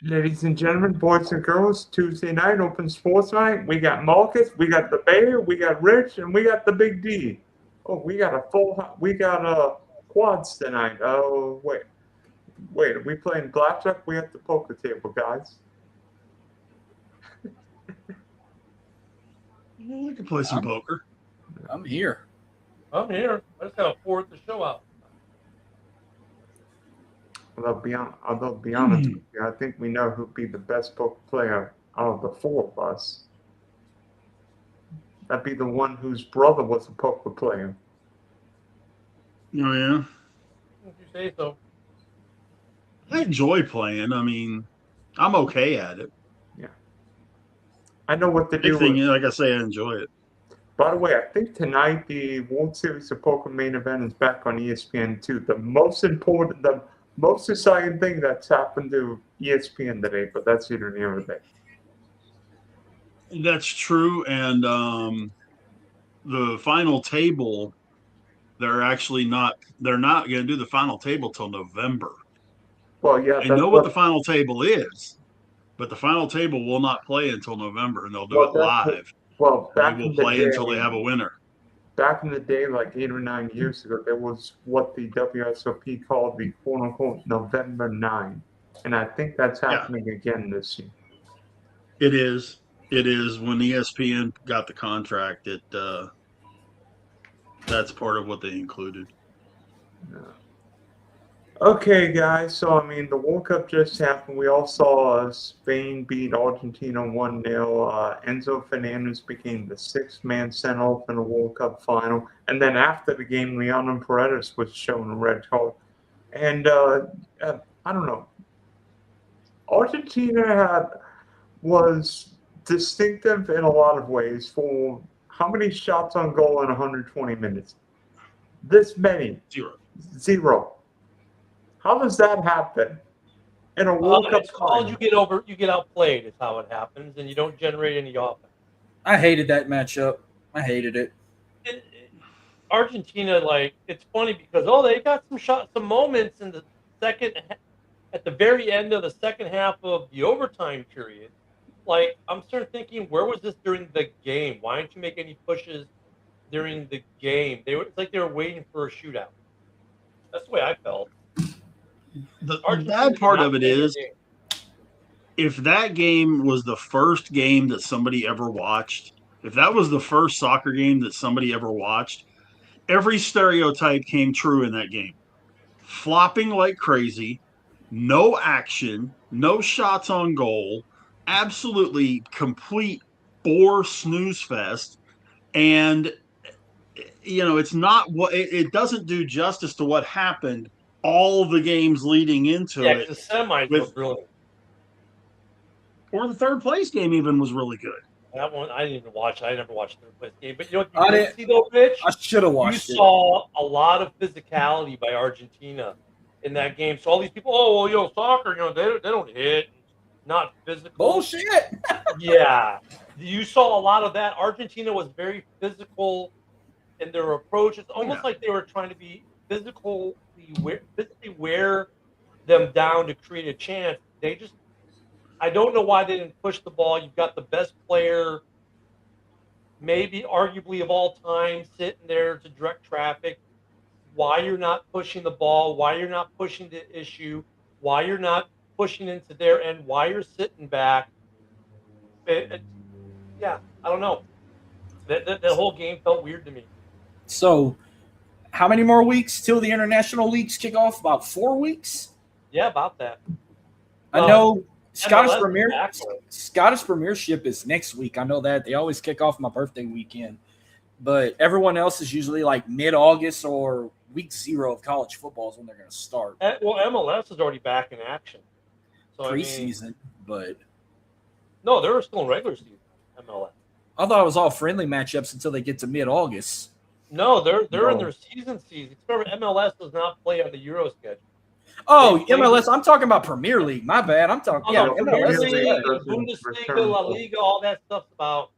Ladies and gentlemen, boys and girls, Tuesday night, open sports night. We got Marcus, we got the Bear, we got Rich, and we got the Big D. Oh, we got we got quads tonight. Oh, wait, are we playing blackjack? We at the poker table, guys. We can play some poker. I'm here. I'm here. I just gotta forward the show out. Although be honest with you, I think we know who'd be the best poker player out of the four of us. That'd be the one whose brother was a poker player. Oh, yeah? If you say so. I enjoy playing. I mean, I'm okay at it. Yeah. I know what to do. Big thing is, like I say, I enjoy it. By the way, I think tonight the World Series of Poker main event is back on ESPN2. The most exciting thing that's happened to ESPN today, but that's either near or there. That's true. And the final table, they're not going to do the final table till November. Well, yeah. I know what the final table is, but the final table will not play until November, and they'll do it live. Back they will play until they have a winner. Back in the day, like 8 or 9 years ago, there was what the WSOP called the quote-unquote November 9. And I think that's happening again this year. It is. It is. When ESPN got the contract, that's part of what they included. Yeah. Okay, guys. So, I mean, the World Cup just happened. We all saw Spain beat Argentina 1-0. Enzo Fernandez became the sixth man sent off in the World Cup final. And then after the game, Lionel Paredes was shown a red card. And I don't know. Argentina was distinctive in a lot of ways for how many shots on goal in 120 minutes? This many. Zero. How does that happen in a World Cup? It's called you get outplayed is how it happens, and you don't generate any offense. I hated that matchup. I hated it. Argentina, it's funny because they got some moments in the at the very end of the second half of the overtime period. I'm starting thinking, where was this during the game? Why didn't you make any pushes during the game? It's like they were waiting for a shootout. That's the way I felt. The bad part of it is, if that game was the first game that somebody ever watched, if that was the first soccer game that somebody ever watched, every stereotype came true in that game. Flopping like crazy, no action, no shots on goal, absolutely complete bore snooze fest. And, it's not what it doesn't do justice to what happened all the games leading into it. The semis was brilliant. Or the third place game even was really good. That one I didn't even watch. I never watched the third place game. But you know what you didn't see though, Mitch? I should have watched it. You saw a lot of physicality by Argentina in that game. So all these people, soccer, they don't hit, not physical. Bullshit. Yeah. You saw a lot of that. Argentina was very physical in their approach. It's almost like they were trying to be physically wear them down to create a chance. I don't know why they didn't push the ball. You've got the best player, maybe arguably of all time, sitting there to direct traffic. Why you're not pushing the ball, why you're not pushing the issue, why you're not pushing into their end, why you're sitting back. I don't know. The whole game felt weird to me. So, how many more weeks till the international leagues kick off? About 4 weeks? Yeah, about that. I know Scottish Premiership is next week. I know that. They always kick off my birthday weekend. But everyone else is usually like mid-August or week 0 of college football is when they're going to start. Well, MLS is already back in action. So Preseason, but... No, they're still in regular season, MLS. I thought it was all friendly matchups until they get to mid-August. No, they're in their season. Remember, MLS does not play on the Euro schedule. Oh, MLS. I'm talking about Premier League. My bad. I'm talking Premier League, Bundesliga, La Liga, all that stuff's about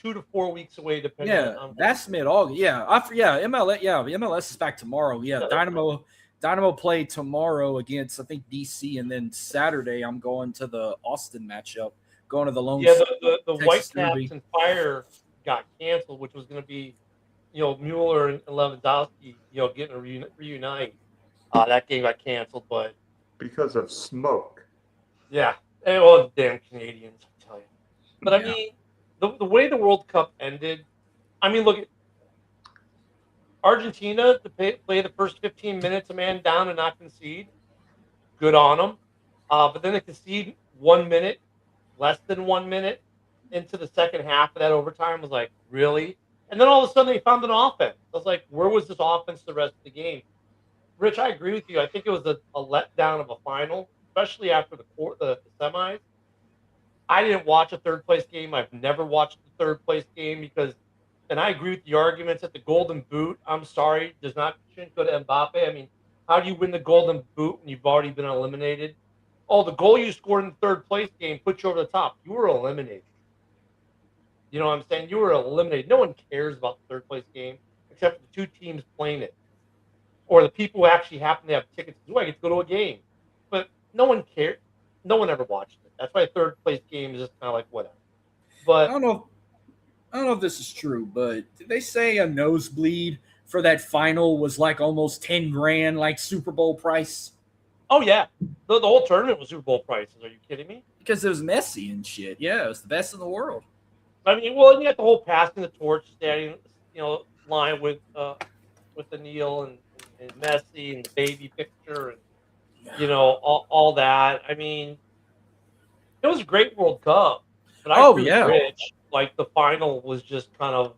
2 to 4 weeks away, depending on. That's mid-August. MLS. Yeah, MLS is back tomorrow. Yeah, Dynamo play tomorrow against, I think, DC, and then Saturday I'm going to the Austin matchup, going to the Lone Yeah, Star the Texas Whitecaps Derby. and Fire got canceled, which was going to be, Mueller and Lewandowski, getting a reunite. That game got canceled, but because of smoke. yeah, well, damn Canadians, I tell you. But I Yeah. mean, the way the World Cup ended, I mean, look at Argentina to play the first 15 minutes, a man down and not concede. Good on them. But then they concede 1 minute, less than 1 minute into the second half of that overtime. Was like, really? And then all of a sudden they found an offense. I was like, where was this offense the rest of the game? Rich, I agree with you. I think it was a letdown of a final, especially after the semis. I didn't watch a third place game. I've never watched the third place game because, and I agree with the arguments that the Golden Boot, I'm sorry, shouldn't go to Mbappe. I mean, how do you win the Golden Boot when you've already been eliminated? Oh, the goal you scored in the third place game put you over the top. You were eliminated. You know what I'm saying? You were eliminated. No one cares about the third place game except for the two teams playing it, or the people who actually happen to have tickets. Do I get to go to a game? But no one cared. No one ever watched it. That's why a third place game is just kind of like whatever. I But don't know. I don't know if this is true, but did they say a nosebleed for that final was like almost 10 grand, like Super Bowl price? oh yeah, the whole tournament was Super Bowl prices. Are you kidding me? Because it was Messi and shit. Yeah, it was the best in the world. I mean, well, and you got the whole passing the torch, standing, line with the Neil and Messi and the baby picture and all that. I mean, it was a great World Cup, but I agree with Rich. Like the final was just kind of,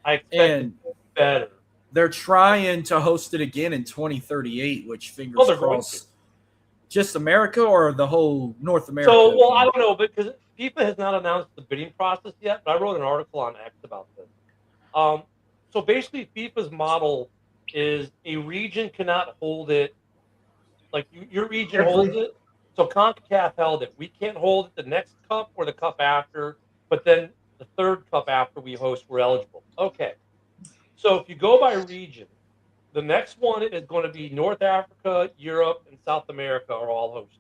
I expected better. They're trying to host it again in 2038, which fingers crossed. Just America or the whole North America? So, well, I don't know, because FIFA has not announced the bidding process yet, but I wrote an article on X about this. So basically, FIFA's model is a region cannot hold it. Like your region holds it. So CONCACAF held it. We can't hold it the next cup or the cup after, but then the third cup after we host, we're eligible. Okay. So if you go by region, the next one is going to be North Africa, Europe, and South America are all hosting.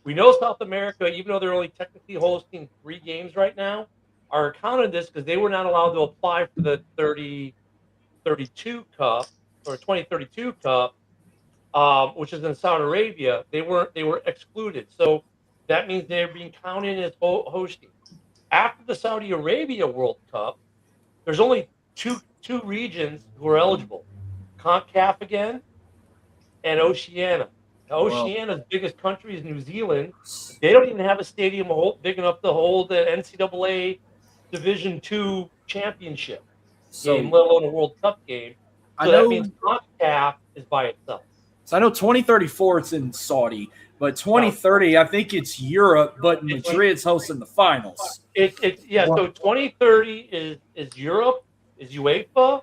We know South America, even though they're only technically hosting 3 games right now, are counted this because they were not allowed to apply for the 2032 Cup or 2032 Cup, which is in Saudi Arabia. They were excluded. So that means they're being counted as hosting. After the Saudi Arabia World Cup, there's only two regions who are eligible. CONCACAF again, and Oceania. Now, Oceania's biggest country is New Zealand. They don't even have a stadium big enough to hold the NCAA Division II championship game, let alone a World Cup game. So that means CONCACAF is by itself. So I know 2034 it's in Saudi, but 2030 I think it's Europe, but Madrid's hosting the finals. So 2030 is Europe, is UEFA,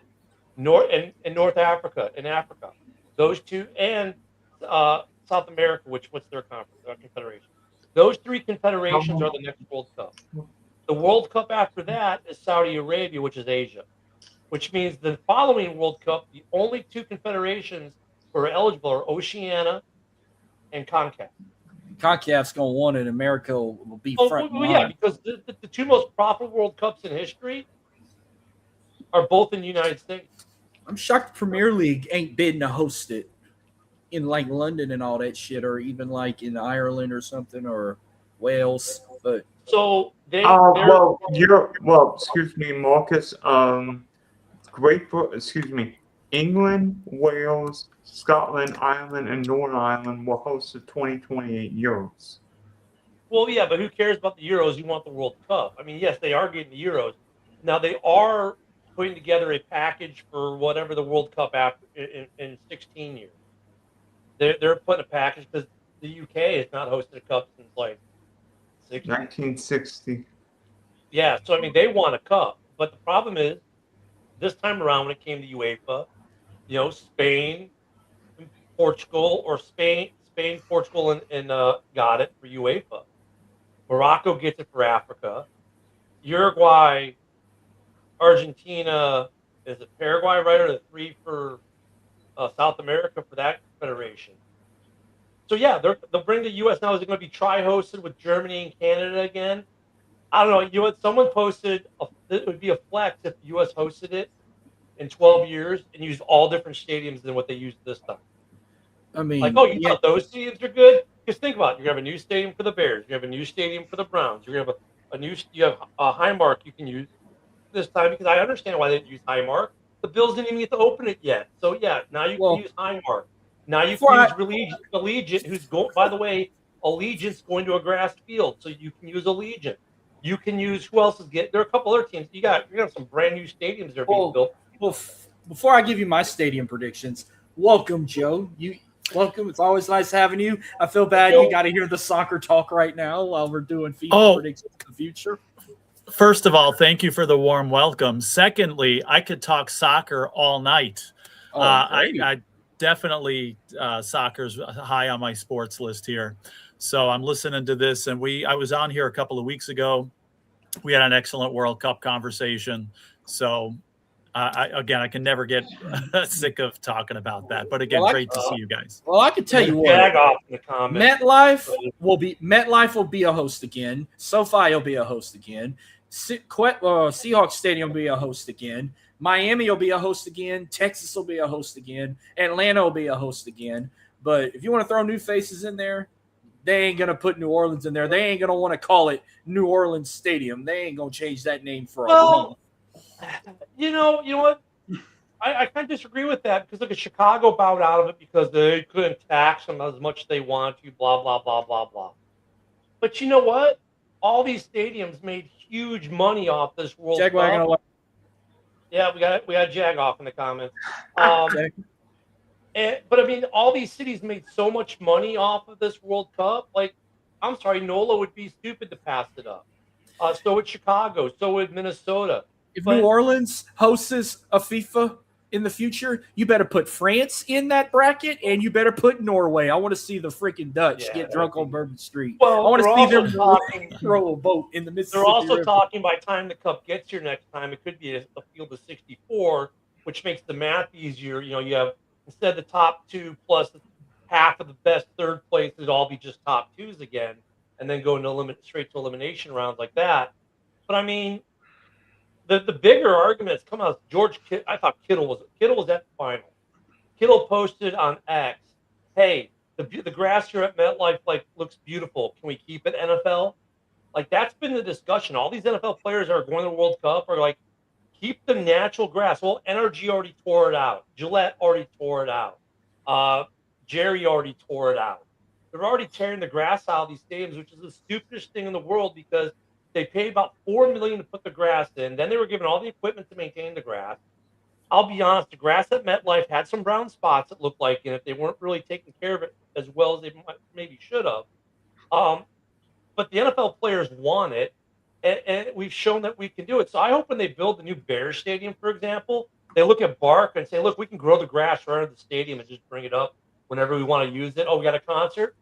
North Africa, in Africa. Those two, and South America, what's their confederation. Those 3 confederations are the next World Cup. The World Cup after that is Saudi Arabia, which is Asia, which means the following World Cup, the only 2 confederations who are eligible are Oceania and CONCACAF. CONCACAF's going to want it. America will be front and yeah, because the 2 most profitable World Cups in history are both in the United States. I'm shocked the Premier League ain't bidding to host it in like London and all that shit, or even like in Ireland or something, or Wales. But so excuse me, Marcus. England, Wales, Scotland, Ireland, and Northern Ireland will host the 2028 Euros. Well, yeah, but who cares about the Euros? You want the World Cup. I mean, yes, they are getting the Euros. Now, they are putting together a package for whatever the World Cup after in 16 years. They're putting a package because the UK has not hosted a cup since like 1960. Yeah, so I mean, they want a cup. But the problem is, this time around when it came to UEFA, Spain, Portugal, Portugal, and got it for UEFA. Morocco gets it for Africa. Uruguay, Argentina, is it Paraguay, right? Or the 3 for South America for that federation. So yeah, they'll bring the U.S. now. Is it going to be tri-hosted with Germany and Canada again? I don't know. You know what? Someone posted it would be a flex if the U.S. hosted it in 12 years and used all different stadiums than what they used this time. I mean, Like, oh, you thought those stadiums are good? Just think about it. You have a new stadium for the Bears. You have a new stadium for the Browns. You have you have a Highmark you can use this time because I understand why they didn't use Highmark. The Bills didn't even get to open it yet. So yeah, now you can use Highmark. Now you can use Allegiant, who's going. By the way, Allegiant's going to a grass field, so you can use Allegiant. You can use who else is getting? There are a couple other teams. You're gonna have some brand new stadiums that are being built. Well, before I give you my stadium predictions, welcome, Joe. Welcome. It's always nice having you. I feel bad you got to hear the soccer talk right now while we're doing FIFA predictions in the future. First of all, thank you for the warm welcome. Secondly, I could talk soccer all night. I definitely soccer's high on my sports list here. So I'm listening to this, and I was on here a couple of weeks ago. We had an excellent World Cup conversation. So I can never get sick of talking about that. But again, great to see you guys. Well, I can tell you what. Off in the comments. MetLife will be a host again. SoFi will be a host again. Seahawks Stadium will be a host again. Miami will be a host again. Texas will be a host again. Atlanta will be a host again. But if you want to throw new faces in there, they ain't going to put New Orleans in there. They ain't going to want to call it New Orleans Stadium. They ain't going to change that name for a while. You know what? I kind of disagree with that because look at Chicago bowed out of it because they couldn't tax them as much as they want to, blah, blah, blah, blah, blah. But you know what? All these stadiums made huge money off this World Cup. Yeah, we got Jag off in the comments. But I mean, all these cities made so much money off of this World Cup. Like, I'm sorry, NOLA would be stupid to pass it up. So would Chicago. So would Minnesota. If New Orleans hosts a FIFA in the future, you better put France in that bracket, and you better put Norway. I want to see the freaking Dutch get drunk on Bourbon Street. Well, I want to see them throw a boat in the Mississippi They're also River. talking by the time the Cup gets here next time, it could be a field of 64, which makes the math easier. You know, you have instead of the top two plus half of the best third place, it'd all be just top twos again, and then go into straight to elimination rounds like that. But I mean, the bigger argument has come out. I thought Kittle was at the final. Kittle posted on X, "Hey, the grass here at MetLife looks beautiful. Can we keep it NFL?" Like that's been the discussion. All these NFL players that are going to the World Cup are like, keep the natural grass. Well, NRG already tore it out. Gillette already tore it out. Jerry already tore it out. They're already tearing the grass out of these stadiums, which is the stupidest thing in the world because they paid about $4 million to put the grass in. Then they were given all the equipment to maintain the grass. I'll be honest, the grass at MetLife had some brown spots it looked like in it. They weren't really taking care of it as well as they maybe should have. But the NFL players want it, and we've shown that we can do it. So I hope when they build the new Bears Stadium, for example, they look at Bark and say, look, we can grow the grass right under the stadium and just bring it up whenever we want to use it. Oh, we got a concert?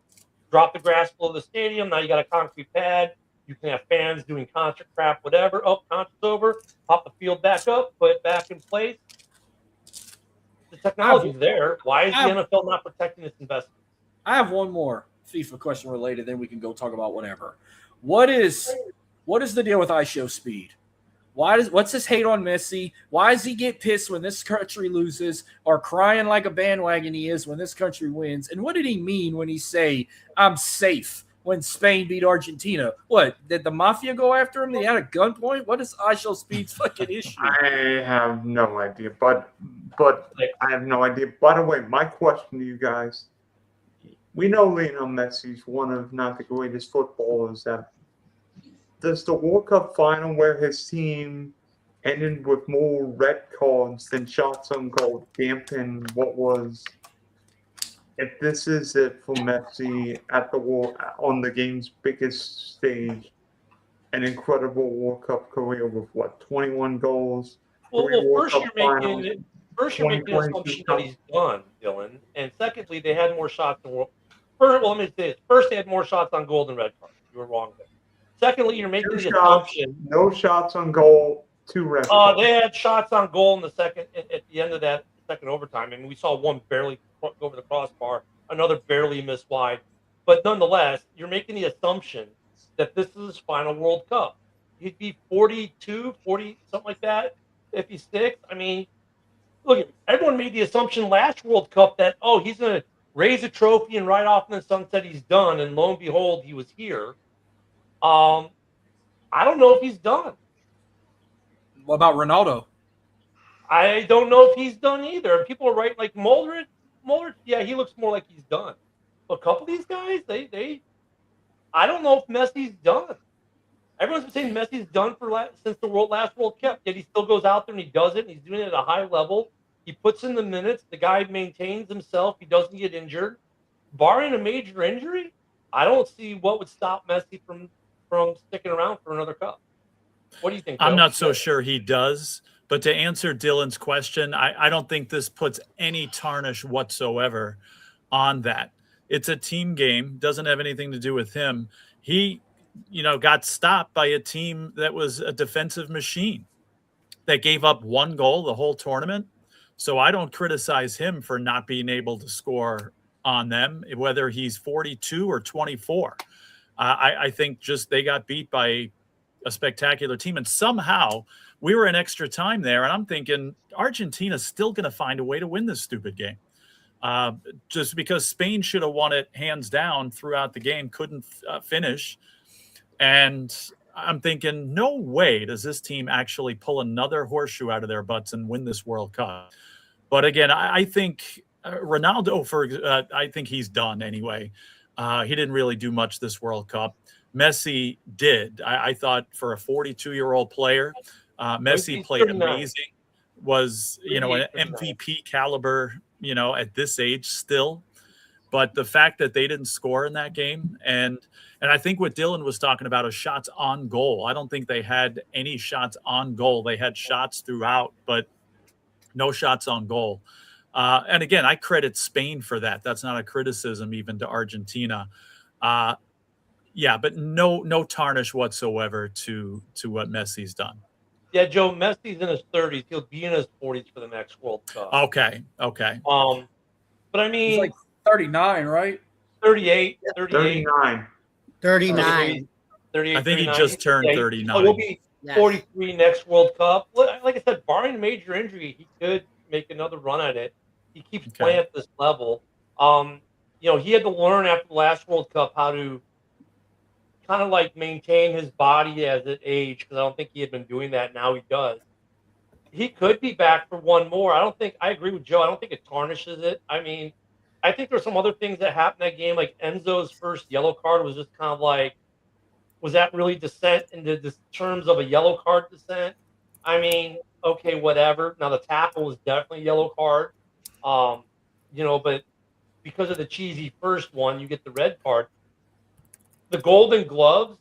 Drop the grass below the stadium. Now you got a concrete pad. You can have fans doing concert crap, whatever. Oh, concert's over. Pop the field back up. Put it back in place. The technology's there. Why is the NFL not protecting its investments? I have one more FIFA question related. Then we can go talk about whatever. What is the deal with ISO speed? What's this hate on Messi? Why does he get pissed when this country loses or crying like a bandwagon he is when this country wins? And what did he mean when he say, I'm safe when Spain beat Argentina? What, did the mafia go after him? They had a gunpoint? What is ISO speed's fucking issue? I have no idea, but I have no idea. By the way, my question to you guys, we know Lionel Messi's one of not the greatest footballers ever. Does the World Cup final where his team ended with more red cards than shots on goal dampen what was, if this is it for Messi at the on the game's biggest stage, an incredible World Cup career with 21 goals? Well, first you're making an assumption that he's done, Dylan, and secondly, they had more shots than let me say this. First, they had more shots on goal than red cards. You were wrong there. Secondly, you're making the assumption. No shots on goal, 2 red cards. They had shots on goal in the at the end of that second overtime. I mean, we saw one barely go over the crossbar, another barely miss wide. But nonetheless, you're making the assumption that this is his final World Cup. He'd be 42, 40, something like that, 56. I mean, look, everyone made the assumption last World Cup that, oh, he's going to raise a trophy and right off in the sunset he's done. And lo and behold, he was here. I don't know if he's done. What about Ronaldo? I don't know if he's done either. People are right, like Mulder, yeah, he looks more like he's done. But a couple of these guys, I don't know if Messi's done. Everyone's been saying Messi's done since the last World Cup, yet he still goes out there and he does it, and he's doing it at a high level. He puts in the minutes. The guy maintains himself. He doesn't get injured. Barring a major injury, I don't see what would stop Messi from sticking around for another cup. What do you think, Joe? I'm not so sure he does. But to answer Dylan's question, I don't think this puts any tarnish whatsoever on that. It's a team game. Doesn't have anything to do with him. He got stopped by a team that was a defensive machine that gave up one goal the whole tournament. So I don't criticize him for not being able to score on them, whether he's 42 or 24. I think just they got beat by a spectacular team. And somehow we were in extra time there. And I'm thinking Argentina's still going to find a way to win this stupid game. Just because Spain should have won it hands down throughout the game, couldn't finish. And I'm thinking, no way does this team actually pull another horseshoe out of their butts and win this World Cup. But again, I think Ronaldo, I think he's done anyway. He didn't really do much this World Cup. Messi did. I thought for a 42-year-old player, Messi played amazing. Was, an MVP caliber, at this age still. But the fact that they didn't score in that game, and I think what Dylan was talking about is shots on goal. I don't think they had any shots on goal. They had shots throughout, but no shots on goal. And again, I credit Spain for that. That's not a criticism even to Argentina. Yeah, but no tarnish whatsoever to what Messi's done. Yeah, Joe, Messi's in his 30s. He'll be in his 40s for the next World Cup. Okay. But I mean, he's like 39, right? 38. 39. 38. I think he just turned 39. He'll be 43 next World Cup. Like I said, barring a major injury, he could make another run at it. He keeps playing at this level. He had to learn after the last World Cup how to kind of like maintain his body as it aged, because I don't think he had been doing that. Now he does. He could be back for one more. I agree with Joe. I don't think it tarnishes it. I mean, I think there's some other things that happened in that game, like Enzo's first yellow card was just kind of like, was that really dissent into the terms of a yellow card dissent? I mean, okay, whatever. Now the tackle was definitely a yellow card, but because of the cheesy first one, you get the red card. The Golden Gloves,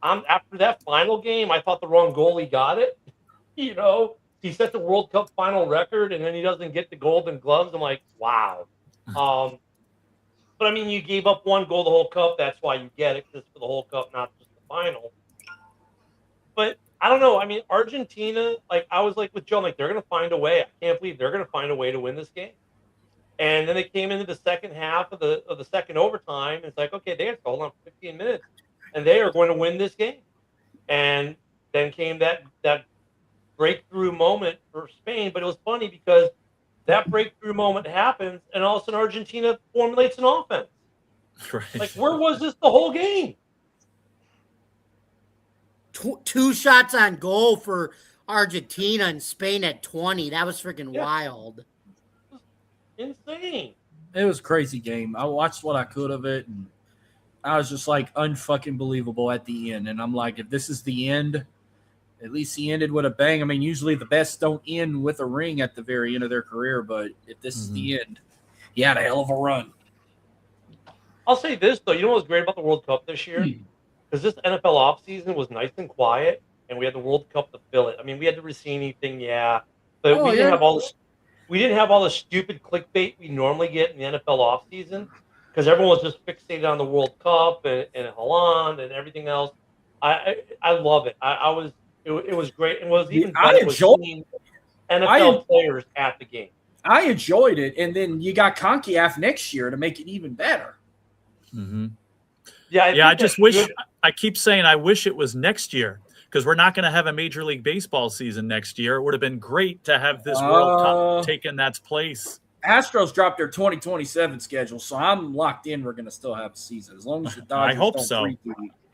after that final game, I thought the wrong goalie got it. He set the World Cup final record, and then he doesn't get the Golden Gloves. I'm like, wow. But I mean, you gave up one goal the whole cup. That's why you get it, just for the whole cup, not just the final. But I don't know. I mean, Argentina, I was like with Joe, they're going to find a way. I can't believe they're going to find a way to win this game. And then they came into the second half of the second overtime. And it's like, okay, they have to hold on for 15 minutes, and they are going to win this game. And then came that breakthrough moment for Spain. But it was funny because that breakthrough moment happens, and all of a sudden Argentina formulates an offense. Right. Where was this the whole game? Two shots on goal for Argentina, and Spain at 20. That was freaking wild. Insane. It was a crazy game. I watched what I could of it, and I was just like unfucking believable at the end. And I'm like, if this is the end, at least he ended with a bang. I mean, usually the best don't end with a ring at the very end of their career, but if this is the end, he had a hell of a run. I'll say this, though. You know what's great about the World Cup this year? Because this NFL offseason was nice and quiet, and we had the World Cup to fill it. I mean, we had the Rossini thing, but we didn't have all this. We didn't have all the stupid clickbait we normally get in the NFL offseason, because everyone was just fixated on the World Cup and Haaland and everything else. I love it. It was great. And was even better was seeing NFL players at the game. I enjoyed it, and then you got CONCACAF next year to make it even better. Mm-hmm. Yeah, I just wish. I keep saying I wish it was next year because we're not going to have a Major League Baseball season next year. It would have been great to have this World Cup taking that place. Astros dropped their 2027 schedule, so I'm locked in. We're going to still have a season as long as the Dodgers I hope don't so.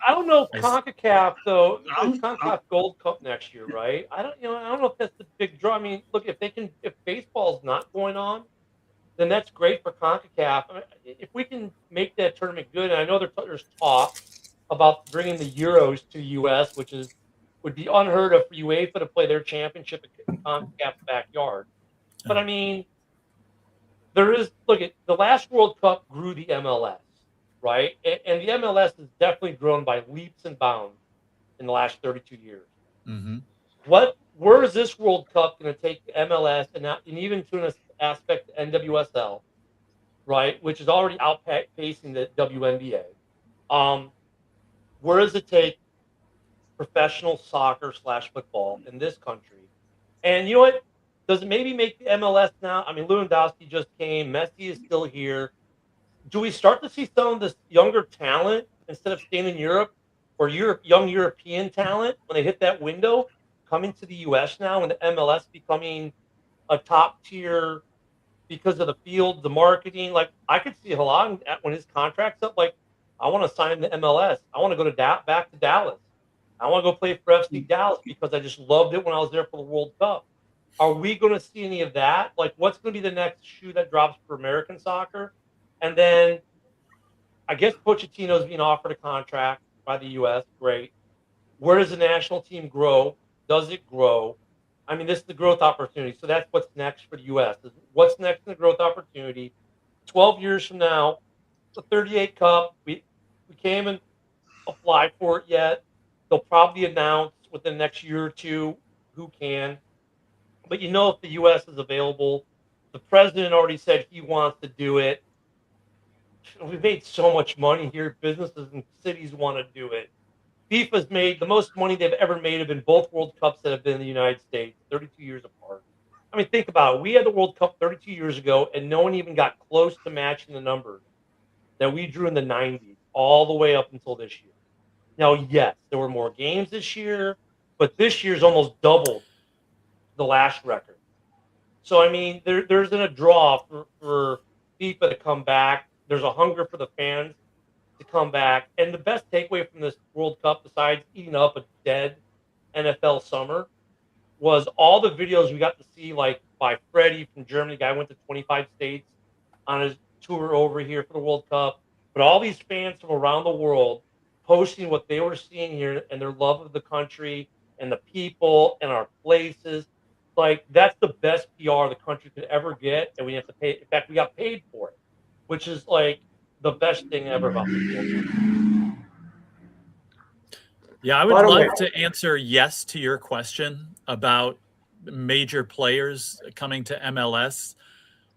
I don't know if CONCACAF though. CONCACAF Gold Cup next year, right? I don't know if that's the big draw. I mean, look, if baseball's not going on, then that's great for CONCACAF. I mean, if we can make that tournament good, and I know there's talk about bringing the Euros to U.S., which would be unheard of for UEFA to play their championship in CONCACAF's backyard. But I mean, look at the last World Cup grew the MLS, right? And the MLS has definitely grown by leaps and bounds in the last 32 years. Mm-hmm. Where is this World Cup going to take the MLS and even to an aspect the NWSL, right, which is already outpacing the WNBA? Where does it take professional soccer / football in this country? And you know what? Does it maybe make the MLS now? I mean, Lewandowski just came. Messi is still here. Do we start to see some of this younger talent instead of staying in Europe or young European talent when they hit that window coming to the U.S. now and the MLS becoming a top tier because of the field, the marketing? Like, I could see Halan when his contract's up, like, I want to sign the MLS. I want to go back to Dallas. I want to go play for FC Dallas because I just loved it when I was there for the World Cup. Are we going to see any of that? Like, what's going to be the next shoe that drops for American soccer? And then I guess Pochettino's being offered a contract by the U.S. Great. Where does the national team grow? Does it grow? I mean, this is the growth opportunity. So that's what's next for the U.S. What's next in the growth opportunity? 12 years from now, the 38 Cup, we can't even apply for it yet. They'll probably announce within the next year or two who can. But you know, if the U.S. is available, the president already said he wants to do it. We've made so much money here. Businesses and cities want to do it. FIFA's made the most money they've ever made have been both World Cups that have been in the United States, 32 years apart. I mean, think about it. We had the World Cup 32 years ago, and no one even got close to matching the numbers that we drew in the 90s all the way up until this year. Now, yes, there were more games this year, but this year's almost doubled the last record. So, I mean, there's a draw for FIFA to come back. There's a hunger for the fans to come back. And the best takeaway from this World Cup, besides eating up a dead NFL summer, was all the videos we got to see, like by Freddie from Germany. The guy went to 25 states on his tour over here for the World Cup. But all these fans from around the world posting what they were seeing here and their love of the country and the people and our places. Like, that's the best PR the country could ever get, and we have to pay. In fact, we got paid for it, which is like the best thing ever about this World Cup. Yeah, I would love to answer yes to your question about major players coming to MLS.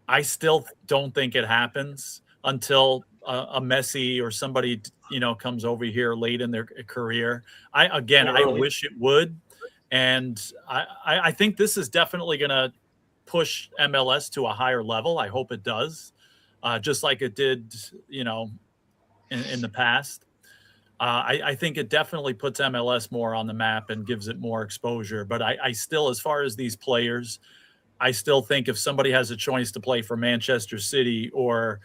I still don't think it happens until a Messi or somebody, comes over here late in their career. I wish it would. And I think this is definitely going to push MLS to a higher level. I hope it does, just like it did, in the past. I think it definitely puts MLS more on the map and gives it more exposure. But I still, as far as these players, I still think if somebody has a choice to play for Manchester City or,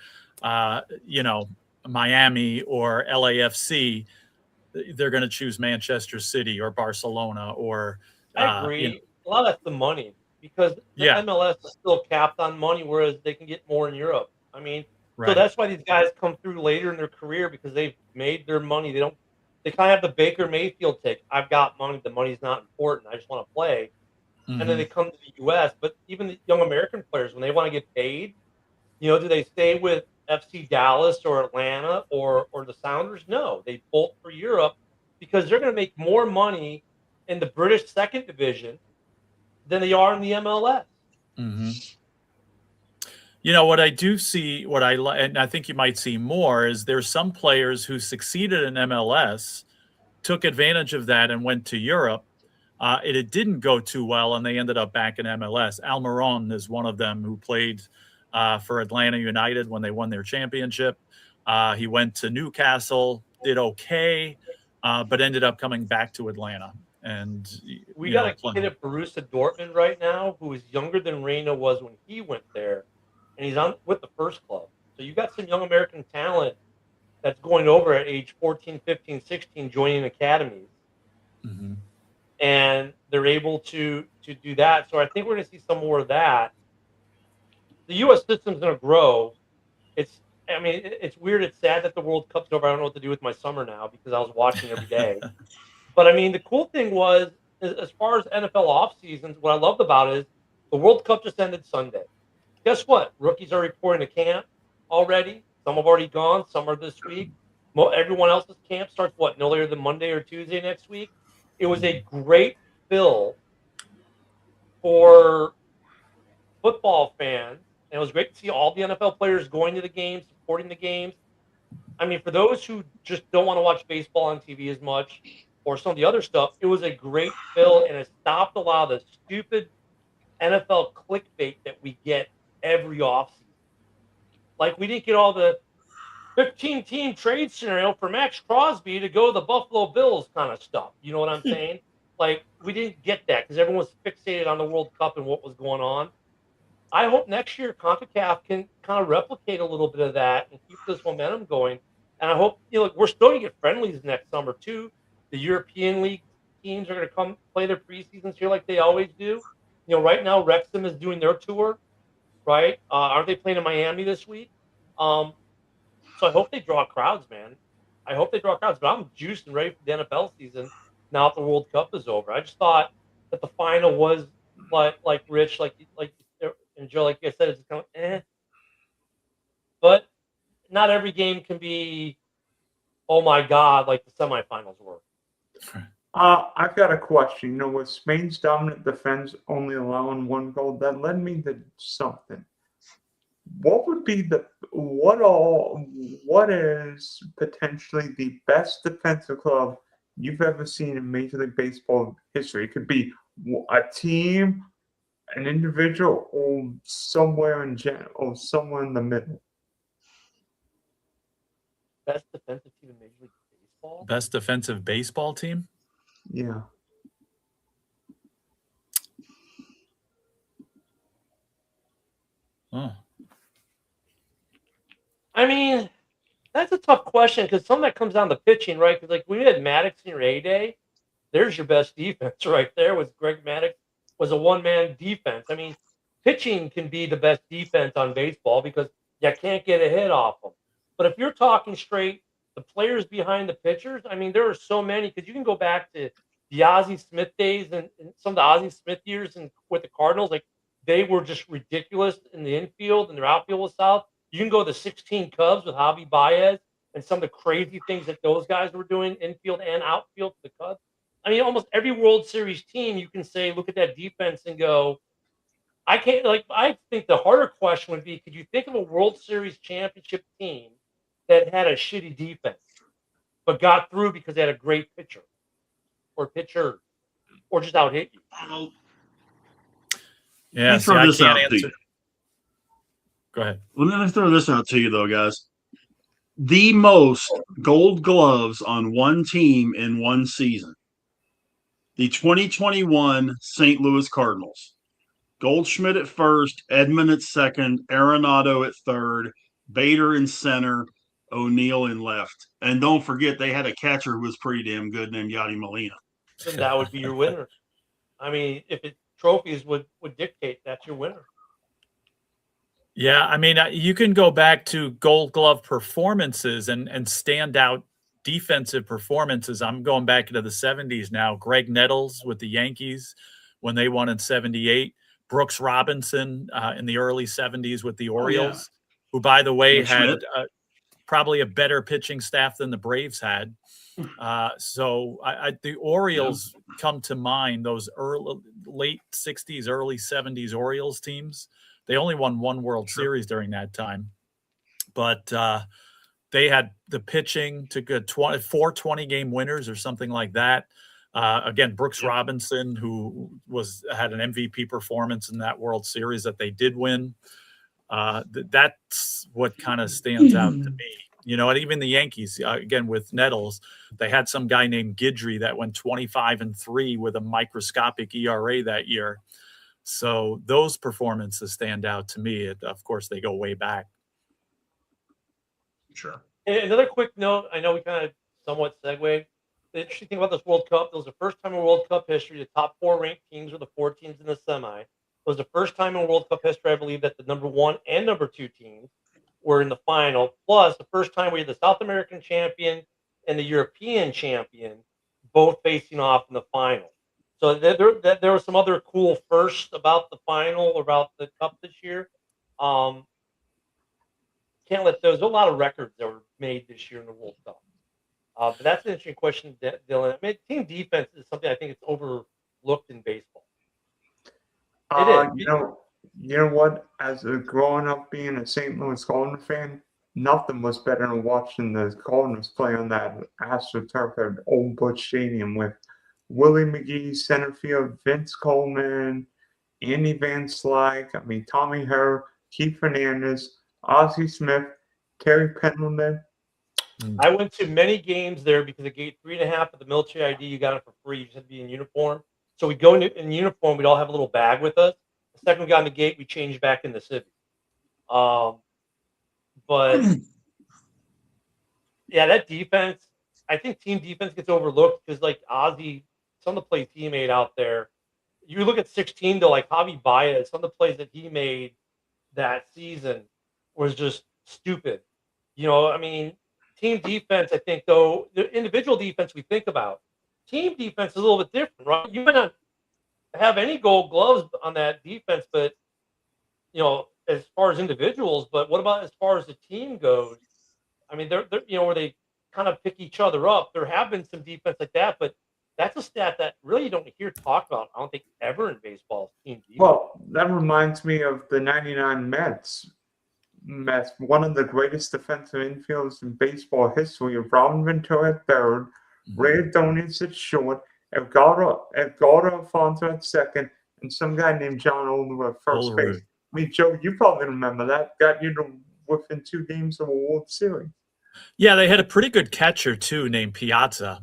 Miami or LAFC, they're going to choose Manchester City or Barcelona or. I agree. A lot of that's the money because the MLS is still capped on money, whereas they can get more in Europe. I mean, so that's why these guys come through later in their career because they've made their money. They kind of have the Baker Mayfield take. I've got money. The money's not important. I just want to play. Mm-hmm. And then they come to the U.S. But even the young American players, when they want to get paid, do they stay with FC Dallas or Atlanta or the Sounders? No, they bolt for Europe because they're going to make more money in the British second division than they are in the MLS. Mm-hmm. What I do see, and I think you might see more, is there's some players who succeeded in MLS, took advantage of that and went to Europe, It didn't go too well, and they ended up back in MLS. Almiron is one of them who played for Atlanta United when they won their championship. He went to Newcastle, did okay, but ended up coming back to Atlanta. And we got a kid at Borussia Dortmund right now who is younger than Reina was when he went there, and he's on with the first club. So you got some young American talent that's going over at age 14, 15, 16, joining academies. Mm-hmm. And they're able to do that. So I think we're going to see some more of that. The U.S. system's going to grow. It's weird. It's sad that the World Cup's over. I don't know what to do with my summer now because I was watching every day. But, I mean, the cool thing was, as far as NFL off seasons, what I loved about it is the World Cup just ended Sunday. Guess what? Rookies are reporting to camp already. Some have already gone. Some are this week. Everyone else's camp starts, no later than Monday or Tuesday next week. It was a great fill for football fans. And it was great to see all the NFL players going to the games, supporting the games. I mean, for those who just don't want to watch baseball on TV as much or some of the other stuff, it was a great fill, and it stopped a lot of the stupid NFL clickbait that we get every offseason. Like, we didn't get all the 15-team trade scenario for Max Crosby to go to the Buffalo Bills kind of stuff. You know what I'm saying? Like, we didn't get that because everyone was fixated on the World Cup and what was going on. I hope next year CONCACAF can kind of replicate a little bit of that and keep this momentum going. And I hope, we're still going to get friendlies next summer too. The European League teams are going to come play their preseasons here like they always do. Right now Wrexham is doing their tour, right? Aren't they playing in Miami this week? So I hope they draw crowds, man. I hope they draw crowds. But I'm juiced and ready for the NFL season now that the World Cup is over. I just thought that the final was like Rich, like and Joe, like I said, it's kind of But not every game can be, oh my God, like the semifinals were. I've got a question. With Spain's dominant defense only allowing one goal, that led me to something. What would be what is potentially the best defensive club you've ever seen in Major League Baseball history? It could be a team, an individual, or somewhere in the middle. Best defensive team in Major League Baseball? Best defensive baseball team? Yeah. Oh. I mean, that's a tough question because some of that comes down to pitching, right? Because when you had Maddox in your A-Day, there's your best defense right there. Was Greg Maddox was a one-man defense. I mean, pitching can be the best defense on baseball because you can't get a hit off them. But if you're talking straight, the players behind the pitchers, I mean, there are so many because you can go back to the Ozzie Smith days and some of the Ozzie Smith years and with the Cardinals, they were just ridiculous in the infield and their outfield was south. You can go to the 16 Cubs with Javi Baez and some of the crazy things that those guys were doing infield and outfield for the Cubs. I mean, almost every World Series team, you can say, look at that defense and go, I can't, I think the harder question would be, could you think of a World Series championship team that had a shitty defense, but got through because they had a great pitcher or pitcher or just out hit you? Yeah, I can't answer. Go ahead. Let me throw this out to you, though, guys. The most gold gloves on one team in one season. The 2021 St. Louis Cardinals. Goldschmidt at first, Edman at second, Arenado at third, Bader in center, O'Neill in left. And don't forget, they had a catcher who was pretty damn good named Yadi Molina. Then that would be your winner. I mean, if trophies would dictate, that's your winner. Yeah, I mean, you can go back to Gold Glove performances and standout defensive performances. I'm going back into the 70s now. Greg Nettles with the Yankees when they won in 78. Brooks Robinson in the early 70s with the Orioles, who, by the way, had probably a better pitching staff than the Braves had. So the Orioles come to mind, those late 60s, early 70s Orioles teams. They only won one World Series during that time. But they had the pitching to good 4 20-game winners or something like that. Again, Brooks Robinson, who had an MVP performance in that World Series that they did win. That's what kind of stands out to me. And even the Yankees, again, with Nettles, they had some guy named Guidry that went 25-3 with a microscopic ERA that year. So those performances stand out to me. Of course, they go way back. Sure. And another quick note, I know we kind of somewhat segue. The interesting thing about this World Cup, it was the first time in World Cup history, the top 4 ranked teams were the 4 teams in the semi. It was the first time in World Cup history, I believe, that the number 1 and number 2 teams were in the final. Plus, the first time we had the South American champion and the European champion both facing off in the final. So there were some other cool firsts about the final, about the Cup this year. Can't let those. There's a lot of records that were made this year in the World Cup. But that's an interesting question, Dylan. I mean, team defense is something I think it's overlooked in baseball. It is. You know what? As growing up being a St. Louis Cardinals fan, nothing was better than watching the Cardinals play on that AstroTurf at Old Busch Stadium with Willie McGee, center field, Vince Coleman, Andy Van Slyke, Tommy Herr, Keith Fernandez, Ozzie Smith, Terry Pendleton. I went to many games there because at gate 3.5 of the military ID, you got it for free. You just had to be in uniform. So we'd go in uniform. We'd all have a little bag with us. The second we got in the gate, we changed back in the city. But yeah, that defense, I think team defense gets overlooked because like Ozzie, some of the plays he made out there. You look at 16 though, like Javi Baez, some of the plays that he made that season was just stupid. Team defense, I think, though, the individual defense we think about, team defense is a little bit different, right? You might not have any gold gloves on that defense, but, as far as individuals, but what about as far as the team goes? I mean, they're where they kind of pick each other up. There have been some defense like that, but that's a stat that really you don't hear talked about, I don't think, ever in baseball, team defense. Well, that reminds me of the 99 Mets, one of the greatest defensive infielders in baseball history, of Robin Ventura at third, Ray Adonis at short, Edgardo Alfonso at second, and some guy named John Olerud at first base. Joe, you probably remember that. Got you to within 2 games of a World Series. Yeah, they had a pretty good catcher too, named Piazza.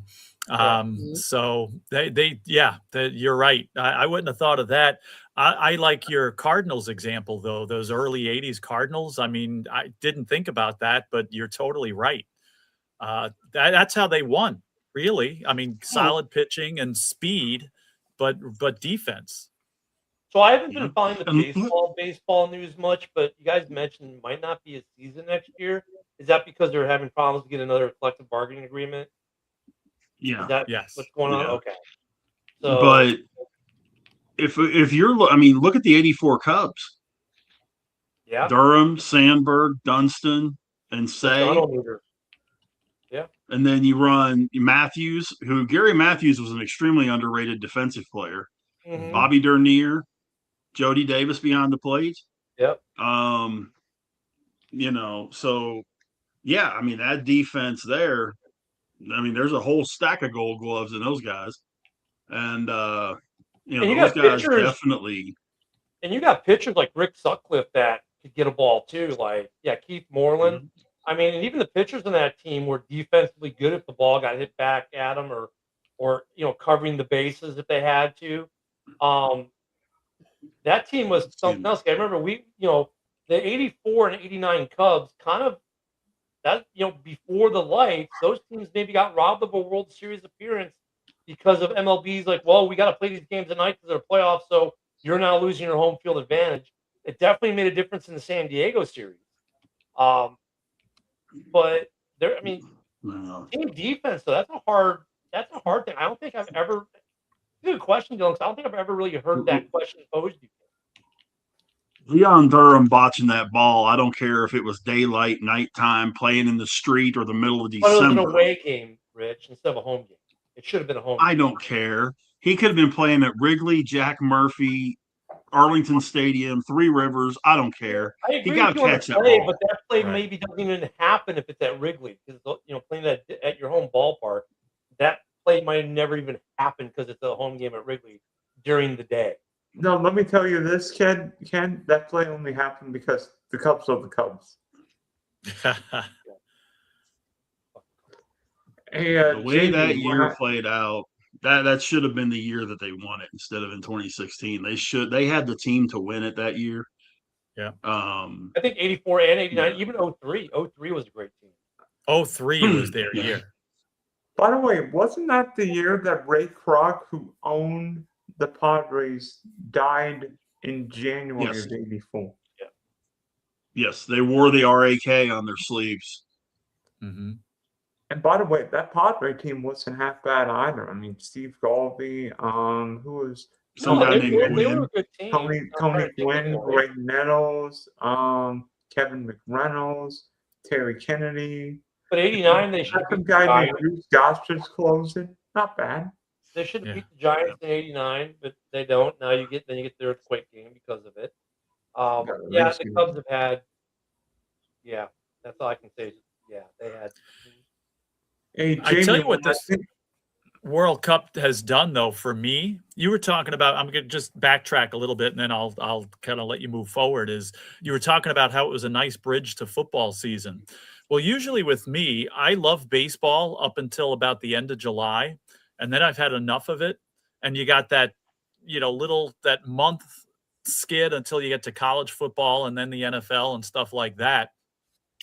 So you're right. I wouldn't have thought of that. I like your Cardinals example though, those early 80s Cardinals. I mean, I didn't think about that, but you're totally right. That's how they won, really. I mean, solid pitching and speed, but defense. So I haven't been following the baseball news much, but you guys mentioned it might not be a season next year. Is that because they're having problems to get another collective bargaining agreement? Yeah. Is that what's going on? Okay. So, but if you're, look at the '84 Cubs. Yeah. Durham, Sandberg, Dunston, and Say. Yeah. And then you run Matthews, Gary Matthews was an extremely underrated defensive player. Mm-hmm. Bobby Dernier, Jody Davis behind the plate. Yep. So yeah, that defense there. There's a whole stack of gold gloves in those guys. And, those guys definitely. And you got pitchers like Rick Sutcliffe that could get a ball too. Like, Keith Moreland. Mm-hmm. And even the pitchers on that team were defensively good if the ball got hit back at them or covering the bases if they had to. That team was something else. I remember the 84 and 89 Cubs kind of, that before the lights, those teams maybe got robbed of a World Series appearance because of MLB's like, well, we got to play these games at night because they're playoffs, so you're now losing your home field advantage. It definitely made a difference in the San Diego series. But there, team defense, though, that's a hard thing. I don't think I've ever. Good question, Dylan. I don't think I've ever really heard that question posed before. Leon Durham botching that ball. I don't care if it was daylight, nighttime, playing in the street, or the middle of December. But it was an away game, Rich, instead of a home game. It should have been a home game. I don't care. He could have been playing at Wrigley, Jack Murphy, Arlington Stadium, Three Rivers. I don't care. He got to catch that ball. But that play maybe doesn't even happen if it's at Wrigley because playing that at your home ballpark, that play might never even happen because it's a home game at Wrigley during the day. No, let me tell you this, Ken, that play only happened because the Cubs are the Cubs. Hey, The way Jamie, that year played out, that should have been the year that they won it instead of in 2016. They had the team to win it that year. Yeah. I think 84 and 89, even 03. 03 was a great team. 03 was their year. By the way, wasn't that the year that Ray Kroc, who owned the Padres, died in January of '84? Yeah. Yes, they wore the RAK on their sleeves. Mm-hmm. And by the way, that Padre team wasn't half bad either. I mean, Steve Galvey, who was Some guy named they were Gwynn. a good team. Tony Gwynn, Ray Nettles, Kevin McReynolds, Terry Kennedy. But 89, they should have Some beat the guy named Giants. Bruce Gostrich closing. Not bad. They should have beat the Giants in 89, but they don't. Now you get the earthquake game because of it. The Cubs have had. Yeah, that's all I can say. Yeah, they had. Hey, Jamie, I tell you what this World Cup has done, though, for me. You were talking about. I'm going to just backtrack a little bit, and then I'll kind of let you move forward. Is you were talking about how it was a nice bridge to football season. Well, usually with me, I love baseball up until about the end of July, and then I've had enough of it. And you got that, that month skid until you get to college football and then the NFL and stuff like that.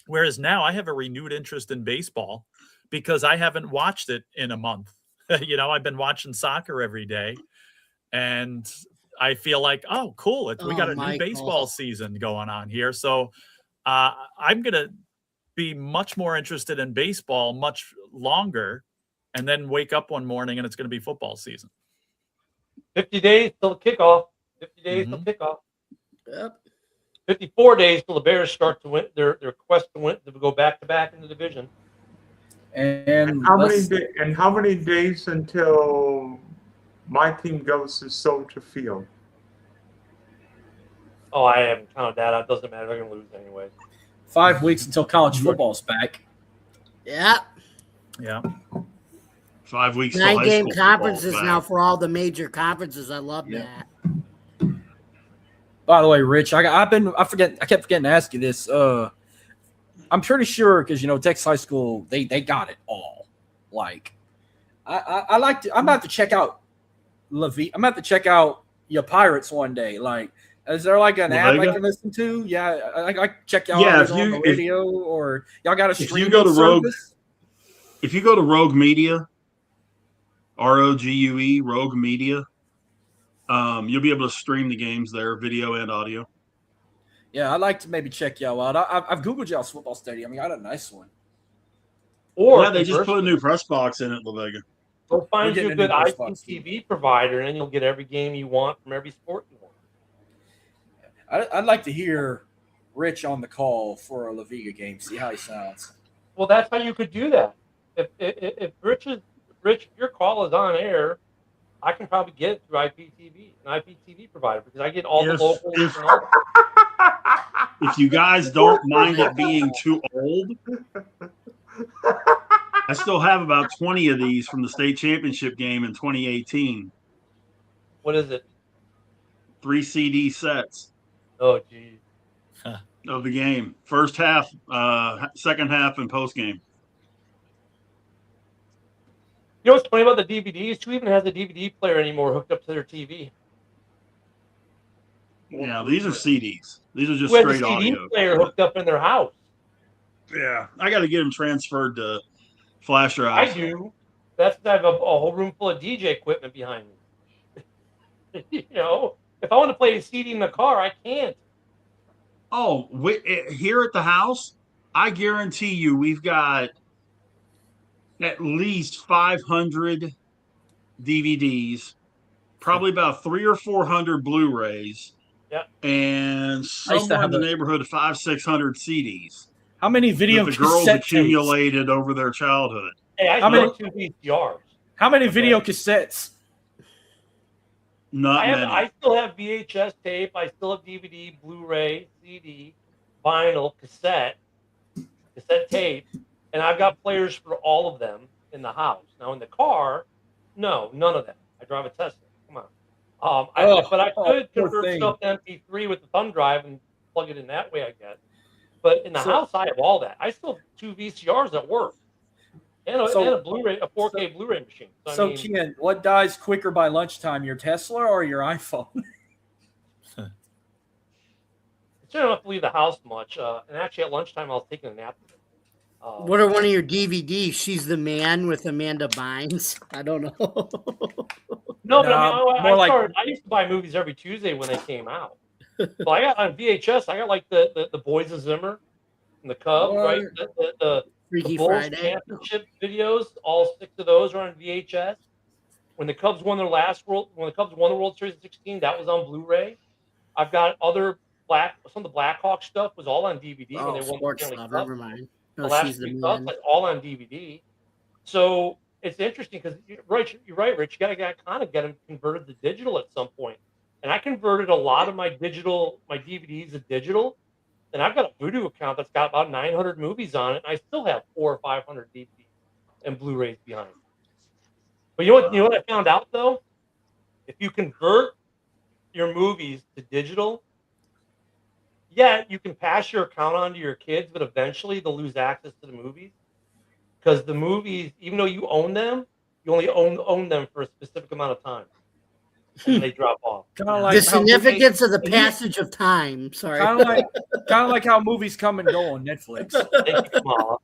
Whereas now I have a renewed interest in baseball because I haven't watched it in a month. I've been watching soccer every day, and I feel like, oh, cool. We got a new baseball season going on here. So I'm going to be much more interested in baseball much longer, and then wake up one morning and it's going to be football season. 50 days till the kickoff. 50 days till kickoff. Yep. 54 days till the Bears start to win their quest to go back to back in the division. And how many days until my team goes to Soldier Field? Oh, I haven't counted that. It doesn't matter. They're going to lose anyway. 5 weeks until college football's back. Yeah. Yeah. 5 weeks. 9-game conferences now for all the major conferences. I love that. By the way, Rich, I kept forgetting to ask you this. I'm pretty sure because Texas high school they got it all. Like, I'm about to check out Levy. I'm about to check out your Pirates one day. Like, is there like an app I can listen to? Yeah, I check y'all on the radio, or y'all got a streaming service? If you go to Rogue Media, ROGUE, Rogue Media, you'll be able to stream the games there, video and audio. Yeah, I'd like to maybe check y'all out. I've Googled y'all's football stadium. You got a nice one. Or they just put a new press box in at La Vega. Go find you a good IPTV provider, and then you'll get every game you want from every sport you want. I'd like to hear Rich on the call for a La Vega game. See how he sounds. Well, that's how you could do that. If Rich, your call is on air, I can probably get it through IPTV, an IPTV provider, because I get all the locals. If you guys don't mind it being too old, I still have about 20 of these from the state championship game in 2018. What is it? 3 CD sets. Oh, geez. Of the game. First half, second half, and post game. You know what's funny about the DVDs? Who even has a DVD player anymore hooked up to their TV? Yeah, these are CDs. These are just Who has straight a CD audio. player hooked up in their house? Yeah, I got to get them transferred to flash drives. I do. That's I have a whole room full of DJ equipment behind me. If I want to play a CD in the car, I can't. Oh, here at the house, I guarantee you we've got at least 500 DVDs, probably about 300 or 400 Blu-rays, and somewhere in the neighborhood of 500-600 CDs. How many video that the girls accumulated over their childhood? Hey, I still have 2 VCRs. How many video cassettes? Not many. I still have VHS tape. I still have DVD, Blu-ray, CD, vinyl, cassette tape, and I've got players for all of them in the house. Now in the car, No, none of that. I drive a Tesla. Come on. But I could convert stuff to MP3 with the thumb drive and plug it in that way, I guess. But in the house, I have all that. I still have 2 VCRs at work and a Blu-ray, a 4K Blu-ray machine. So, Ken, what dies quicker by lunchtime, your Tesla or your iPhone? I don't have to leave the house much. And actually, at lunchtime, I was taking a nap. What are one of your DVDs? She's the Man with Amanda Bynes. I don't know. No, but I used to buy movies every Tuesday when they came out. So I got on VHS. I got like the Boys of Zimmer and the Cubs, right? The Freaky Bulls Friday championship videos. All 6 of those are on VHS. When the Cubs won the World Series in '16, that was on Blu-ray. I've got some of the Blackhawk stuff was all on DVD when they won the Stanley Cup. Never mind. The last 3 Cups, like, all on DVD. So it's interesting because you're right, Rich. You got to kind of get them converted to digital at some point. And I converted a lot of my DVDs to digital. And I've got a Vudu account that's got about 900 movies on it. And I still have 400 or 500 DVDs and Blu-rays behind. But you know what I found out though? If you convert your movies to digital, yeah, you can pass your account on to your kids, but eventually they'll lose access to the movies. Because the movies, even though you own them, you only own them for a specific amount of time. And they drop off. Like the significance of the passage of time. Sorry. Kind of like how movies come and go on Netflix. Thank you, Kamala.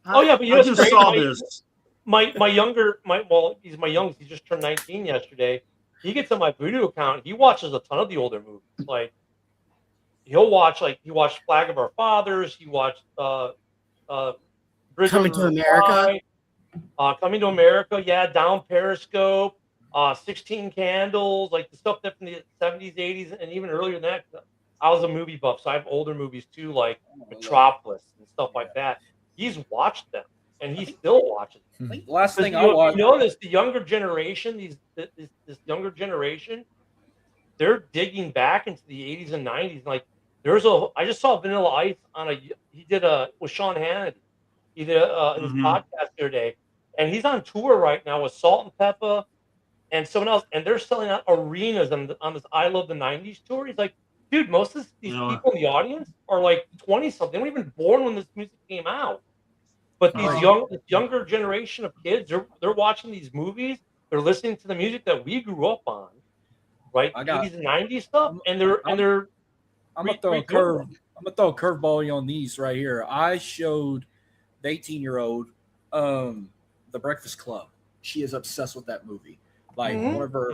Oh yeah, but I just saw this. My he's my youngest. He just turned 19 yesterday. He gets on my Vudu account. He watches a ton of the older movies. Like he watched Flag of Our Fathers. He watched Coming to America. Coming to America. Yeah, Down Periscope. 16 Candles, like the stuff that from the 70s, 80s, and even earlier than that. I was a movie buff, so I have older movies too, like Metropolis and stuff like that. He's watched them, and he still watches them. Last thing I watched. You notice the younger generation, this younger generation, they're digging back into the 80s and 90s. Like I just saw Vanilla Ice with Sean Hannity. He did his podcast the other day, and he's on tour right now with Salt and Pepper and someone else, and they're selling out arenas on this I Love the 90s tour. He's like, dude, most of these people in the audience are like 20-something. They weren't even born when this music came out. But this younger generation of kids, they're watching these movies. They're listening to the music that we grew up on, right? 80s and 90s stuff, and they're. I'm gonna throw a curveball on these right here. I showed the 18-year-old The Breakfast Club. She is obsessed with that movie. Like one of her,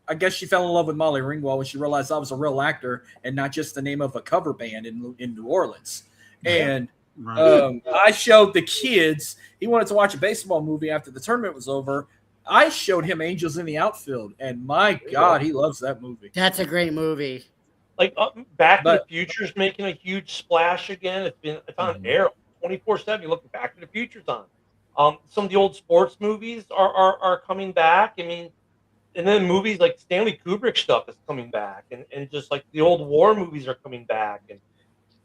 I guess she fell in love with Molly Ringwald when she realized I was a real actor and not just the name of a cover band in New Orleans. And I showed the kids. He wanted to watch a baseball movie after the tournament was over. I showed him Angels in the Outfield, and my God, he loves that movie. That's a great movie. Like Back to the Future's making a huge splash again. It's on air 24/7. You look at Back to the Future's on. Some of the old sports movies are coming back. I mean, and then movies like Stanley Kubrick stuff is coming back, and just like the old war movies are coming back. And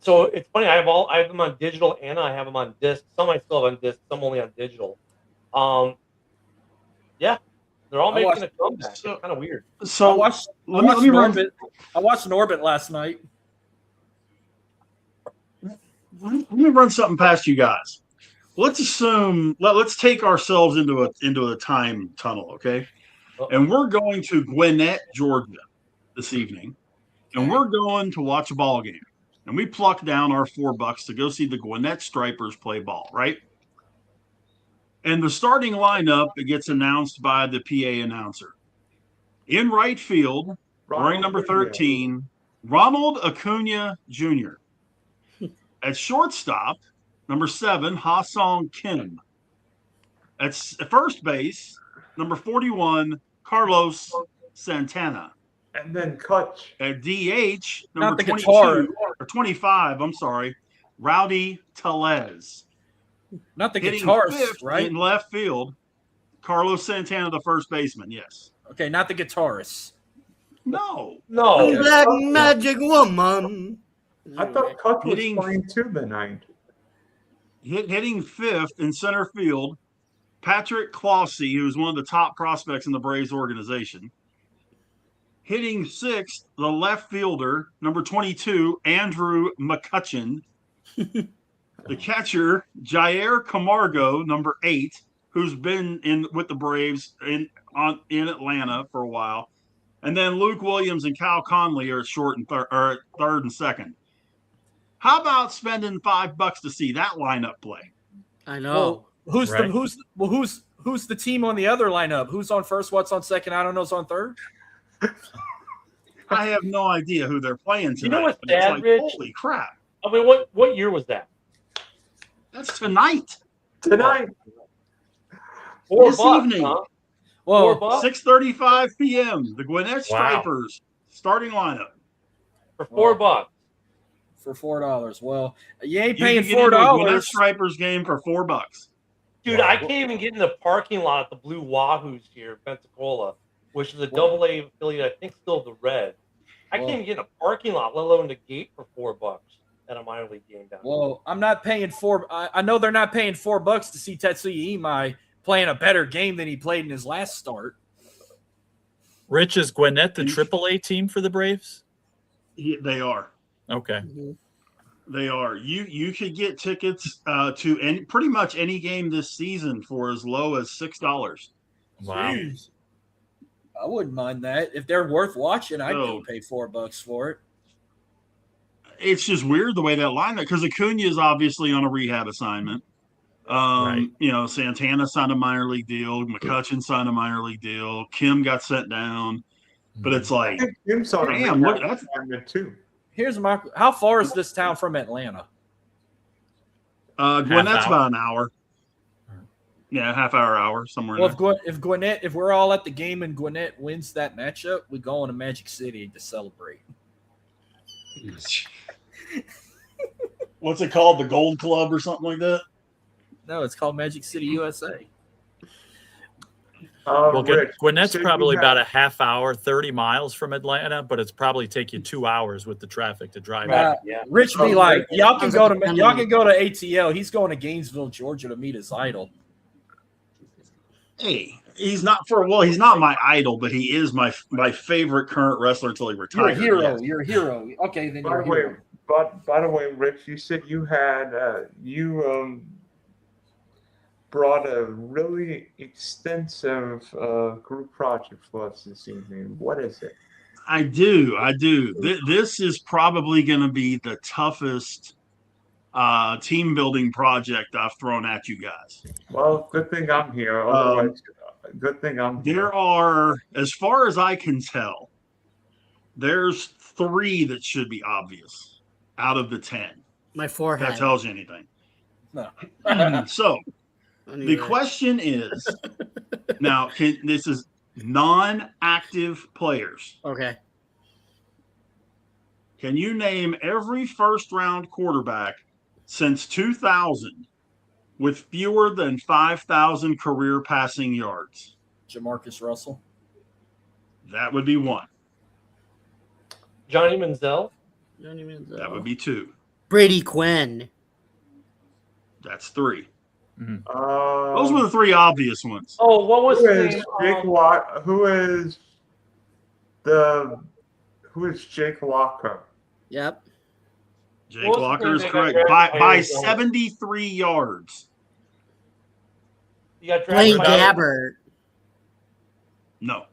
so it's funny. I have them on digital and I have them on disc. Some I still have on disc. Some only on digital. Yeah, they're all making a comeback. It's kind of weird. So I watched Norbit last night. Let me run something past you guys. Let's assume let's take ourselves into a time tunnel, okay? And we're going to Gwinnett, Georgia, this evening, and we're going to watch a ball game. And we pluck down our $4 to go see the Gwinnett Stripers play ball, right? And the starting lineup, it gets announced by the PA announcer. In right field, wearing number 13, Ronald Acuna Jr. At shortstop, number 7, Ha-Song Kim. At first base, number 41, Carlos Santana. And then Kutch. At DH, number 22 or 25, I'm sorry, Rowdy Tellez. Not the guitarist, right? In left field, Carlos Santana, the first baseman, yes. Okay, not the guitarist. No. Black Magic Woman. I thought Kutch was playing too the night. Hitting fifth in center field, Patrick Clossy, who's one of the top prospects in the Braves organization. Hitting sixth, the left fielder, number 22, Andrew McCutcheon. The catcher, Jair Camargo, number 8, who's been in with the Braves in Atlanta for a while. And then Luke Williams and Kyle Conley are short and third and second. How about spending $5 to see that lineup play? I know. Well, who's the team on the other lineup? Who's on first? What's on second? I don't know. Who's on third? I have no idea who they're playing tonight. You know what's sad, Rich? Holy crap! I mean, what year was that? That's tonight. $4 this evening. Huh? Well, $4 6:35 p.m. The Gwinnett Stripers starting lineup for $4. For $4. Well, you ain't You paying can get into a Gwinnett $4. Stripers game for $4. Dude, I can't even get in the parking lot at the Blue Wahoos here in Pensacola, which is a AA affiliate, I think, still of the Red. I can't even get in a parking lot, let alone the gate for $4 at a minor league game down here. Well, I'm not paying I know they're not paying $4 to see Tetsuya Imai playing a better game than he played in his last start. Rich, is Gwinnett the AAA team for the Braves? They are. Okay. They are. You could get tickets to pretty much any game this season for as low as $6. Wow. Jeez. I wouldn't mind that. If they're worth watching, I'd go pay $4 for it. It's just weird the way that lineup, because Acuna is obviously on a rehab assignment. Right. You know, Santana signed a minor league deal. McCutcheon signed a minor league deal. Kim got sent down. But it's like, damn, look, that's too. Here's how far is this town from Atlanta? Gwinnett's about an hour. Yeah, hour, somewhere. Well, if we're all at the game and Gwinnett wins that matchup, we go into Magic City to celebrate. What's it called? The Gold Club or something like that? No, it's called Magic City, USA. Well, Gwinnett's probably about a half hour, 30 miles from Atlanta, but it's probably take you 2 hours with the traffic to drive. Yeah. Rich be like, y'all can go to ATL. He's going to Gainesville, Georgia, to meet his idol. Hey, he's not my idol, but he is my favorite current wrestler until he retires. You're a hero. Yes. You're a hero. Okay, then you're a hero. By the way, Rich, you said you had brought a really extensive group project for us this evening. What is it? I do. This is probably going to be the toughest team building project I've thrown at you guys. Well, good thing I'm here. Otherwise, good thing I'm here. There are, as far as I can tell, there's 3 that should be obvious out of the 10. My forehead. That tells you anything. No. So the question is, now this is non-active players. Okay. Can you name every first-round quarterback since 2000 with fewer than 5,000 career passing yards? Jamarcus Russell. That would be 1. Johnny Manziel. That would be 2. Brady Quinn. That's 3. Mm-hmm. Those were the 3 obvious ones. Oh, what was Who is Jake Locker? Yep. Jake Locker is correct by 73 yards. Blaine Gabbert. No.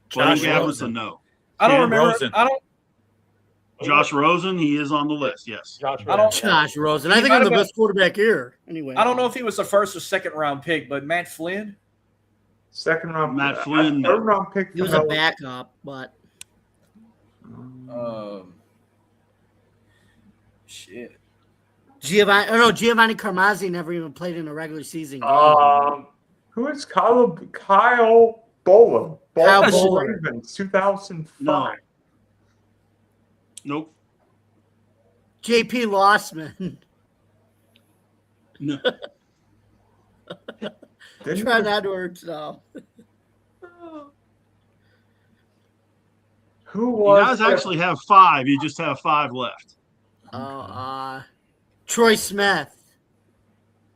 Josh Blaine Gabbert's Rosen. a no. I don't remember. Rosen. Josh Rosen, he is on the list. Yes. Josh Rosen. I think I'm the best quarterback here. Anyway, I don't know if he was a first or second round pick, but Matt Flynn. Second round. Matt Flynn. Third round pick. He was a backup, but shit. Giovanni Carmazzi never even played in a regular season game. Who is Kyle Bola? Kyle Bola. Ravens, 2005. No. Nope. JP Lossman. No. Trent Edwards, no. Who was? You guys actually have 5. You just have 5 left. Troy Smith.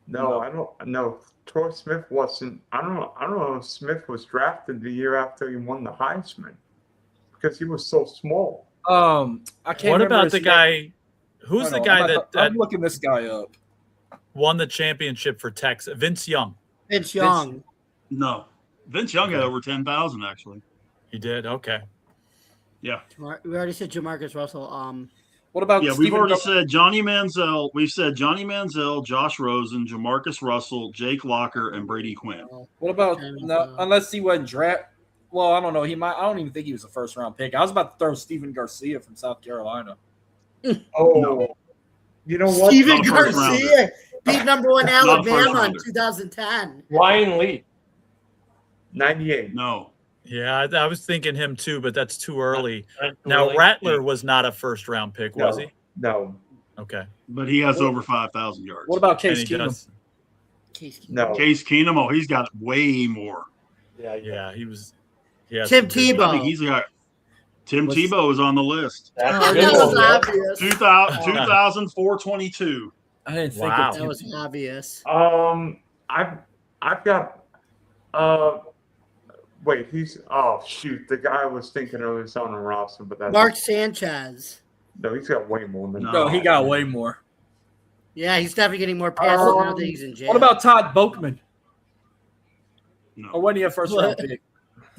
No, I don't. No, Troy Smith wasn't. I don't know if Smith was drafted the year after he won the Heisman because he was so small. I can't. What remember about his the name. guy? Who's the guy that I'm looking this guy up. won the championship for Texas? Vince Young. Vince Young. No. Vince Young had over 10,000 actually. He did. Okay. Yeah. We already said Jamarcus Russell. What about? Yeah, we've already said Johnny Manziel. We've said Johnny Manziel, Josh Rosen, Jamarcus Russell, Jake Locker, and Brady Quinn. What about? No, unless he wasn't draft. Well, I don't know. He might. I don't even think he was a first round pick. I was about to throw Steven Garcia from South Carolina. Oh, No. You know what? Steven Not a first Garcia beat number one Not a first Alabama in rounder. 2010. Ryan Lee. 98. No. Yeah, I was thinking him too, but that's too early. That's Now really- Rattler was not a first round pick, was he? No, Okay. But he has over 5,000 yards. What about And Case he Keenum? does. Case Keenum. no. Case Keenum? Oh, he's got way more. Yeah, Yeah, he was. Yeah, Tim I Tebow. think he's got. Tim Was- Tebow is on the list. That's Oh, a good that was one, man. obvious. 2,422. I didn't think Wow. of That Tim was Tebow. obvious. I've got wait, shoot, the guy I was thinking of is on a roster, but that's Mark Sanchez. no, he's got way more than No, he got way more. Yeah, he's definitely getting more passes now that he's in jail. What about Todd Boakman? No. Or wasn't he a first round pick?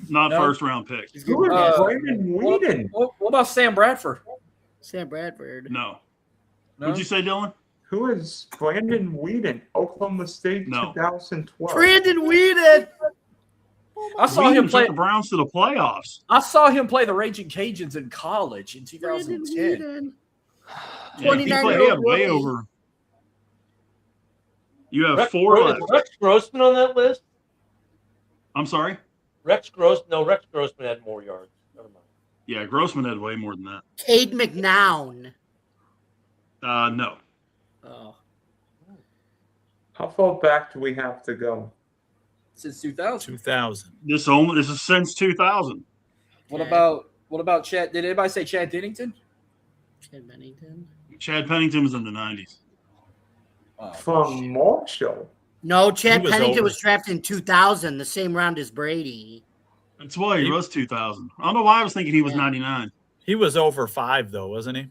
Not No. first round pick. Who is Uh, Brandon Whedon? What about Sam Bradford? Sam Bradford? No. No? What'd you say, Dylan? Who is Brandon Whedon? Oklahoma State No. 2012. Brandon Whedon. I saw Whedon him took play. the Browns to the playoffs. I saw him play the Raging Cajuns in college in Brandon 2010. Whedon. Yeah, he 29-year-old had way rookie. over. You have Rex, four is left. Rex Grossman on that list? I'm sorry? Rex Grossman had more yards. Never mind. Yeah, Grossman had way more than that. Cade McNown. No. Oh. How far back do we have to go? Since 2000. 2000. This is since 2000. What about Chad? Did anybody say Chad Dennington? Chad Bennington. Chad Pennington was in the 90s. Oh, From Marshall. No, Chad He was Pennington over. was drafted in 2000, the same round as Brady. That's why he He- was 2000. I don't know why I was thinking he was Yeah. 99. He was over 5 though, wasn't he?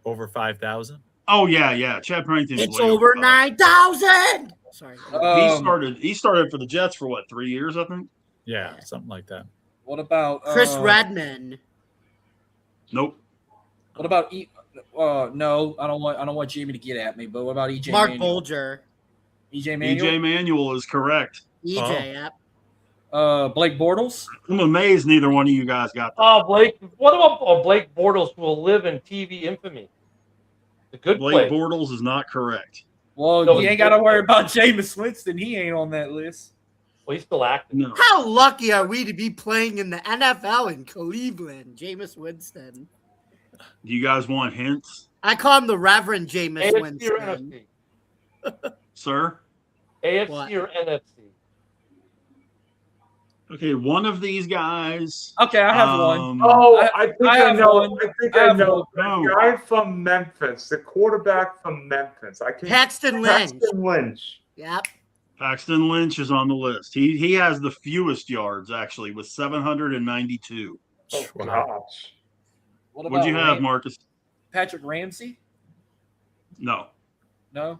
Over 5,000. Oh, yeah. Chad Pennington was It's way over five. 9,000. Sorry. He started for the Jets for what, 3 years, I think? Yeah, something like that. What about Chris Redman. Nope. What about no, I don't want Jamie to get at me, but what about EJ Mark Manuel? Bolger. EJ Manuel? EJ Manuel is correct. EJ, Oh. yep. Blake Bortles? I'm amazed neither one of you guys got that. Oh, Blake. What about Blake Bortles, who will live in TV infamy? The good Blake play. Bortles is not correct. Well, No, you ain't got to worry about Jameis Winston. He ain't on that list. Well, he's still active. No. How lucky are we to be playing in the NFL in Cleveland? Jameis Winston. Do you guys want hints, I call him the Reverend Jameis AFC or Winston. NFC? sir? AFC What? or NFC? Okay, one of these guys. Okay, I have one. Oh, I- I think I I have know. one. I think I I have know. one. The guy from Memphis, the quarterback from Memphis. I can't. Paxton Lynch. Paxton Lynch. Yep. Paxton Lynch is on the list. He has the fewest yards, actually, with 792. Oh Wow. gosh. What What'd you have, Ram- Marcus? Patrick Ramsey? No. No.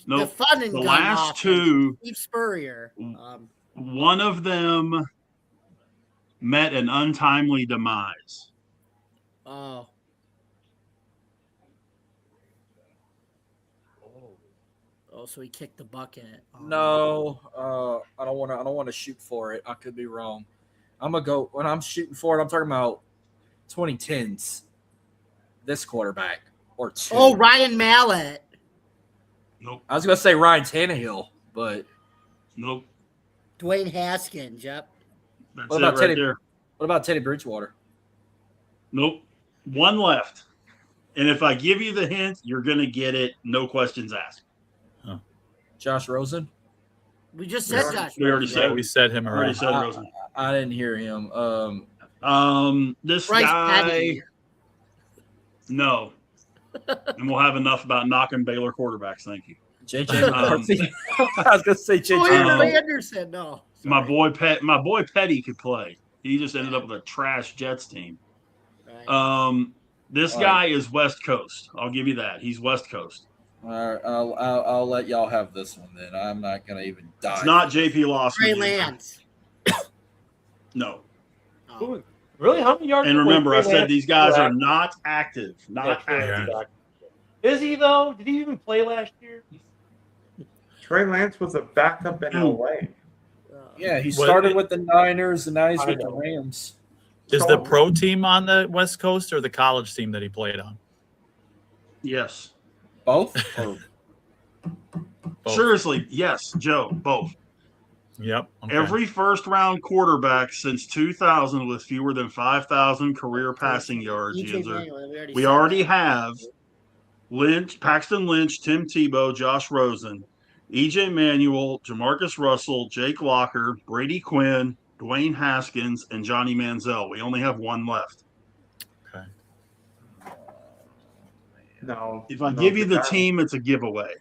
No. The fun and The gun last offense. two, Steve Spurrier. one of them met an untimely demise. Oh. Oh, so he kicked the bucket. Oh. No. I don't want to shoot for it. I could be wrong. I'm gonna go when I'm shooting for it. I'm talking about 2010s. This quarterback or two. Oh, Ryan Mallett. Nope. I was gonna say Ryan Tannehill, but Nope. Dwayne Haskins. Yep. That's What it about right Teddy- there. what about Teddy Bridgewater? Nope. One left. And if I give you the hint, you're going to get it. No questions asked. Josh Rosen? We just said Yeah. Josh. We already Rosen. said We said him Already already. said Rosen. I didn't hear him. This Bryce guy. Petty. No. And we'll have enough about knocking Baylor quarterbacks. Thank you. JJ McCarthy. I was gonna say JJ. Anderson. No, my boy Petty could play. He just ended up with a trash Jets team. right. This guy is West Coast. I'll give you that. He's West Coast. All right, I'll let y'all have this one then. I'm not gonna even die. It's not JP Lawson. Trey Lance. No. Oh. Really? How many yards? And remember, I said these guys are active? not active. Not Yeah, active. Trey Lance. Is he though? Did he even play last year? Trey Lance was a backup in LA. Yeah, he started with the Niners, and now he's with the Rams. Is the pro team on the West Coast or the college team that he played on? Yes. Both? Both. Seriously, yes, Joe, both. Yep. Okay. Every first-round quarterback since 2000 with fewer than 5,000 career passing yards. We already have Lynch, Paxton Lynch, Tim Tebow, Josh Rosen, E.J. Manuel, Jamarcus Russell, Jake Locker, Brady Quinn, Dwayne Haskins, and Johnny Manziel. We only have one left. Okay. No. If I give you the team, it's a giveaway.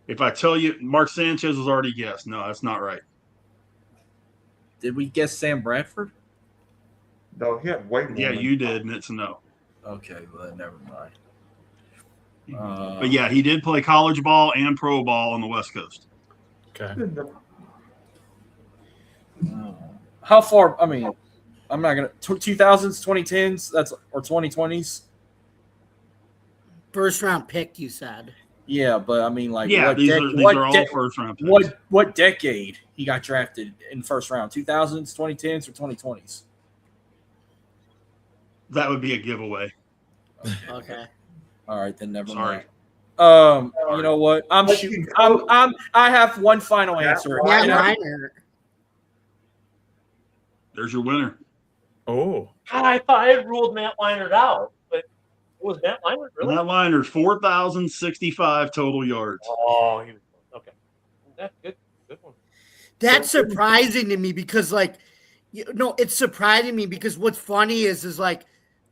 If I tell you Mark Sanchez was already guessed, no, that's not right. Did we guess Sam Bradford? No, he had way more. Yeah, than you did, and it's a no. Okay, well, then never mind. But yeah, he did play college ball and pro ball on the West Coast. Okay. How far? I mean, I'm not gonna 2000s, 2010s. That's or 2020s. First round pick, you said. Yeah, but I mean, like, Yeah, these are all first round picks. What decade he got drafted in first round? 2000s, 2010s, or 2020s? That would be a giveaway. Okay. All right, then never Sorry. mind. You know what? I'm shooting. I have one final answer. Matt And I- Leinart. There's your winner. Oh. I thought I had ruled Matt Leinart out, but was Matt Leinart really? Matt Leinart, 4,065 total yards. Oh, he was okay. That's good. Good one. That's surprising to me because, like, it's surprising me because what's funny is like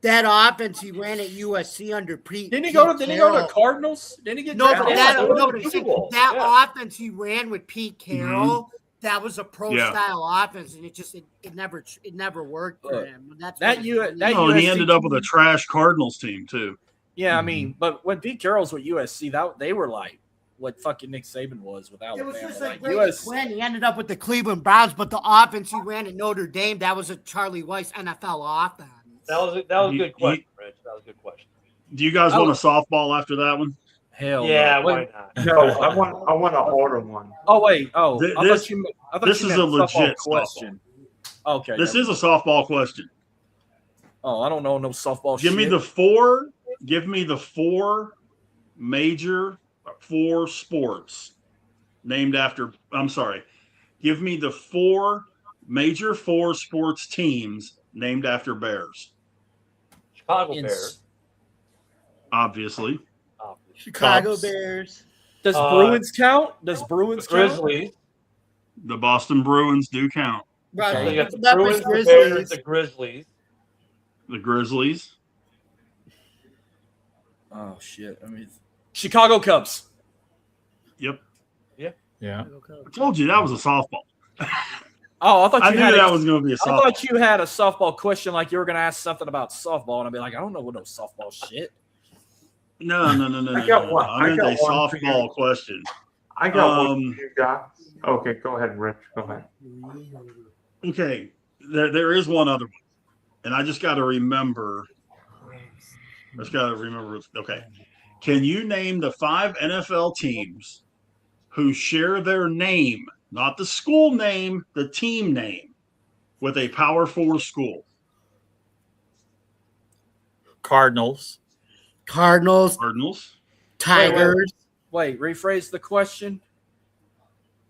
that offense he ran at USC under Pete. Didn't he go to Cardinals? Didn't he get No, but drafted? that offense he ran with Pete Carroll. That was a pro style offense, and it never worked for him. He ended up with a trash Cardinals team too. Yeah, I mean, but when Pete Carroll's with USC, they were like what fucking Nick Saban was with Alabama. It was just like USC. He ended up with the Cleveland Browns, but the offense he ran at Notre Dame, that was a Charlie Weiss NFL offense. That was a good question, Rich. That was a good question. Do you guys want a softball after that one? Hell yeah, no. why not? No, I want to order one. Oh wait, I thought this you is meant a legit question. Okay, this is a softball question. Oh, I don't know no softball. Give me the four major sports named after. I'm sorry. Give me the four major sports teams named after Bears. Chicago Bears. Obviously. Chicago Cubs. Bears. Does Bruins count? Does Bruins count? Grizzlies. The Boston Bruins do count. Right. So you got the That was Bruins, the Bears, the Grizzlies. The Grizzlies. Oh shit! I mean, Chicago Cubs. Yep. Yeah. I told you that was a softball. Oh, I thought I you knew had that was going to be a I softball. thought you had a softball question, like you were going to ask something about softball, and I'd be like, I don't know what no softball shit. No. I got one. I meant a one for you. softball question. I got one for you guys. Okay, go ahead, Rich. Go ahead. Okay, there is one other one, and I just got to remember. Okay, can you name the 5 NFL teams who share their name, not the school name, the team name, with a Power 4 school? Cardinals. Cardinals. Tigers. Wait, rephrase the question.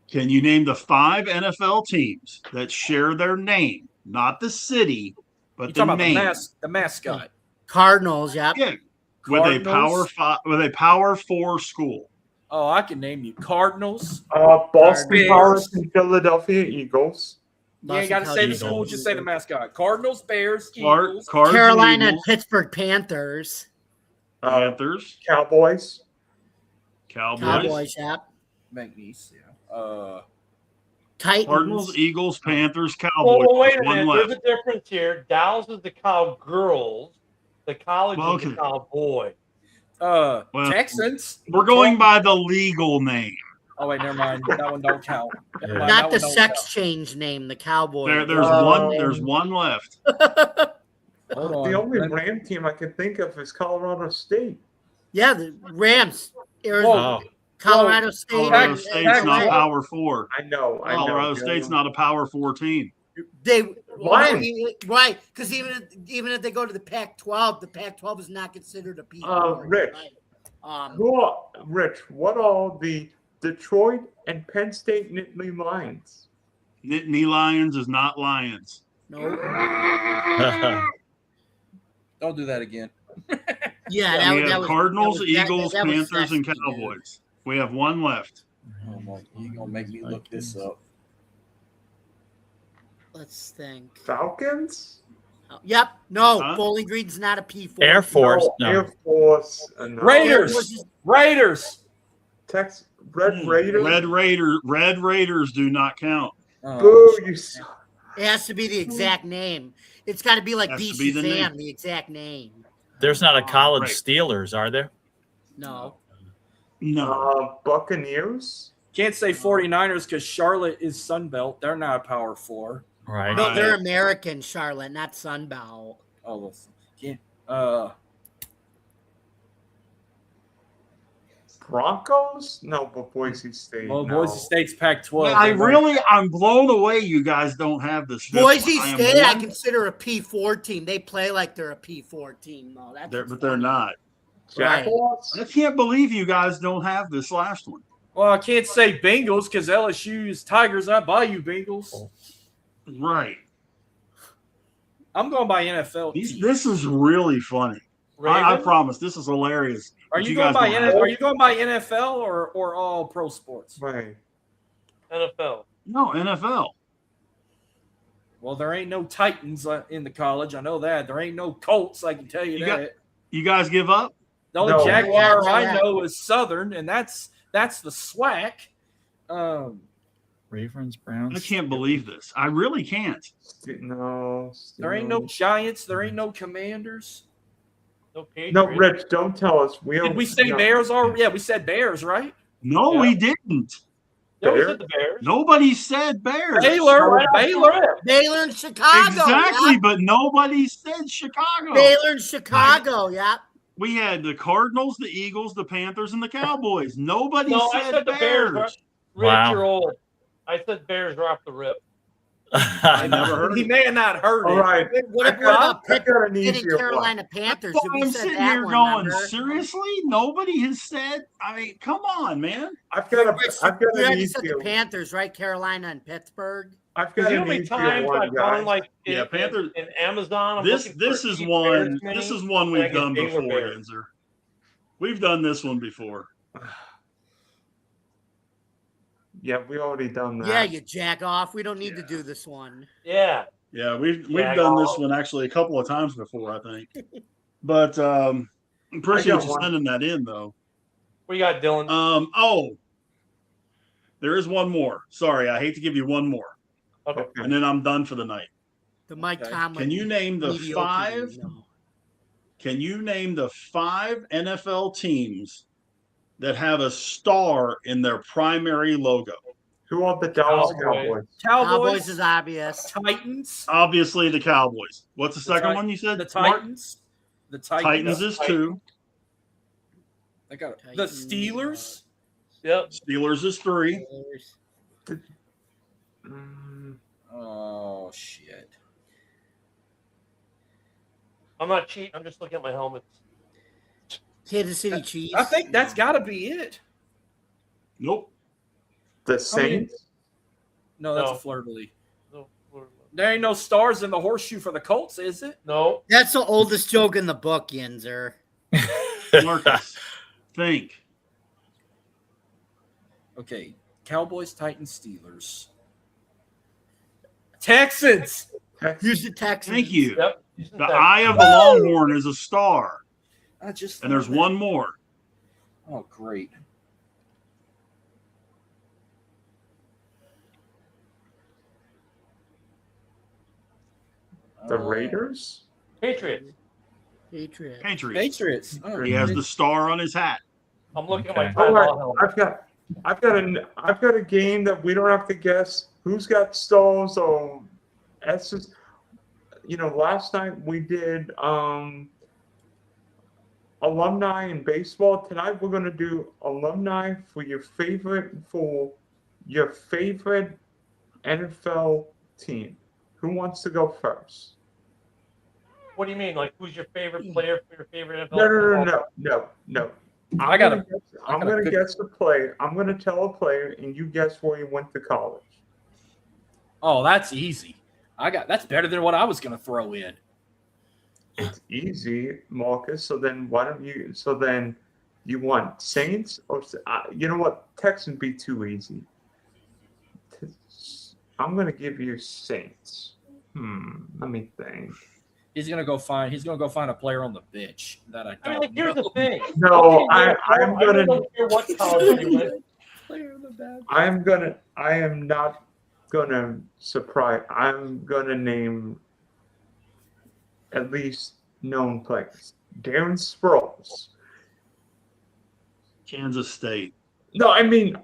Can you name the 5 NFL teams that share their name, not the city, but You're the talking name? about the mascot. Cardinals, yeah. Yeah, with a Power 4 school. Oh, I can name you Cardinals. Boston Bears. Pirates and Philadelphia Eagles. Yeah, you got to say the school. Just say the mascot. Cardinals, Bears, Eagles, Cards Carolina and and Pittsburgh Panthers. Panthers, Cowboys. Cowboys, yeah. McNeese, yeah. Titans. Cardinals, Eagles, Panthers, Oh, Cowboys. wait a One minute. left. There's a difference here. Dallas is the Cowgirls. The college Well, is the okay. Cowboy. Well, Texans. We're going by the legal name. Oh wait, never mind. That one don't count. Never mind, Not that the one don't sex count. change name, the Cowboy. There's one left. Hold on. The only Let- Ram team I can think of is Colorado State. Yeah, the Rams. Oh, Colorado State. Colorado Texas- State's Texas- not Power 4. I know. Colorado State's not a Power 4 team. Why? Right, because even if they go to the Pac-12, the Pac-12 is not considered a P4. Rich. Right? Rich, what are the Detroit and Penn State Nittany Lions? Nittany Lions is not Lions. No. Don't do that again. Yeah, We have Cardinals, Eagles, that was Panthers, and sexy, dude. Cowboys. We have one left. Oh my, you gonna make me look this up? Let's think. Falcons? Yep. No, Huh? Bowling Green's not a P4. Air Force. No, No. Air Force. No. Raiders. Raiders. Tex Red Raiders. Red Raiders do not count. Oh, Boo! You. It has to be the exact name. It's got to be like Has to BC be the name. Sam, the exact name. There's not a college Right. Steelers, are there? No. No. Buccaneers. can't say 49ers because Charlotte is Sunbelt. They're not a Power 4. Right. No, they're American, Charlotte, not Sunbelt. Oh, well, yeah. Broncos? No, but Boise State. Well, no. Boise State's Pac-12. I'm blown away you guys don't have this. fifth Boise one. State, I consider a P4 team. They play like they're a P4 team, though. But they're not. Jaguars. I can't believe you guys don't have this last one. Well, I can't say Bengals because LSU is Tigers. I buy you Bengals. Right. I'm going by NFL. team. This is really funny. I promise. This is hilarious. Are But you going by guys don't have Are it. you going by NFL or all pro sports? Right. NFL. No, NFL. Well, there ain't no Titans in the college. I know that. There ain't no Colts. I can tell you, that. You guys give up? The only No. Jaguar Yeah. I know is Southern, and that's the SWAC. Ravens, Browns. I can't believe this. I really can't. No. There ain't no Giants. There ain't no Commanders. No, Patriots. No, Rich, don't tell us. Did we say Bears already? Yeah, we said Bears, right? No, Yeah. we didn't. Yeah, we Bears? said the Bears. Nobody said Bears. Baylor. Baylor and Chicago. Exactly, Yeah. but nobody said Chicago. Baylor and Chicago, yeah. We had the Cardinals, the Eagles, the Panthers, and the Cowboys. Nobody No, I said said the Bears. Bears. Rich, Wow. you're old. I said Bears are off the rip. I never heard He it. may have not heard All it. right. What I've about got an Pitt and easier one. Carolina Panthers? So Did we I'm said sitting that here one, going, remember? seriously? Nobody has said. I mean, come on, man. I've got We an already said easier the one. Panthers, right? Carolina and Pittsburgh. I've Because got you know an how many easier times one, I've gone guys. like Yeah, Panthers- in Amazon. I'm This looking for is cheap one. Bears This is minis, one and I we've get done Baylor before, Bears. Yenzer. We've done this one before. Yeah, we already done that. Yeah, you jack off. We don't need to do this one. Yeah. Yeah, we've Yeah, done this I'll- one actually a couple of times before, I think. But appreciate I got you one. sending that in, though. What you got, Dylan? There is one more. Sorry, I hate to give you one more, Okay. and then I'm done for the night. The Mike Okay. Tomlin. Can you name the mediocre five? team, no. Can you name the 5 NFL teams that have a star in their primary logo? Who are the Dallas Cowboys. Cowboys? Cowboys is obvious. Titans. Obviously, the Cowboys. What's the second Tit- one you said? The Mark? Titans. The Titans. Titans is 2. I got it. The Titans. Steelers. Yep. Steelers is 3. Mm, Oh shit. I'm not cheating. I'm just looking at my helmets. Kansas City Chiefs. I think that's got to be it. Nope. the Saints? No, that's No. a fleur de lis. No. There ain't no stars in the horseshoe for the Colts, is it? No. That's the oldest joke in the book, Yenzer. Marcus, think. Okay. Cowboys, Titans, Steelers. Texans. Houston Texans. Thank you. Yep. The eye of the Longhorn is a star, I just and there's thought that. one more. Oh, great. The Raiders? Patriots. Patriots. Oh, He has the star on his hat. I'm looking Okay. at my All timeout. right, I've got a game that we don't have to guess who's got stalls or S's. Last night we did alumni in baseball. Tonight we're gonna do alumni for your favorite NFL team. Who wants to go first? What do you mean? Like, who's your favorite player for your favorite NFL? No. I'm gonna guess the player. I'm gonna tell a player, and you guess where he went to college. Oh, that's easy. That's better than what I was going to throw in. It's easy, Marcus. So then why don't you? So then you want Saints or you know what? Texans be too easy. I'm gonna give you Saints. Let me think. He's gonna go find a player on the bench that I don't I mean, like, here's know. the thing. No, I I'm gonna. don't care what college they went. I am not gonna surprise. I'm gonna name at least known players. Darren Sproles. Kansas State. No, I mean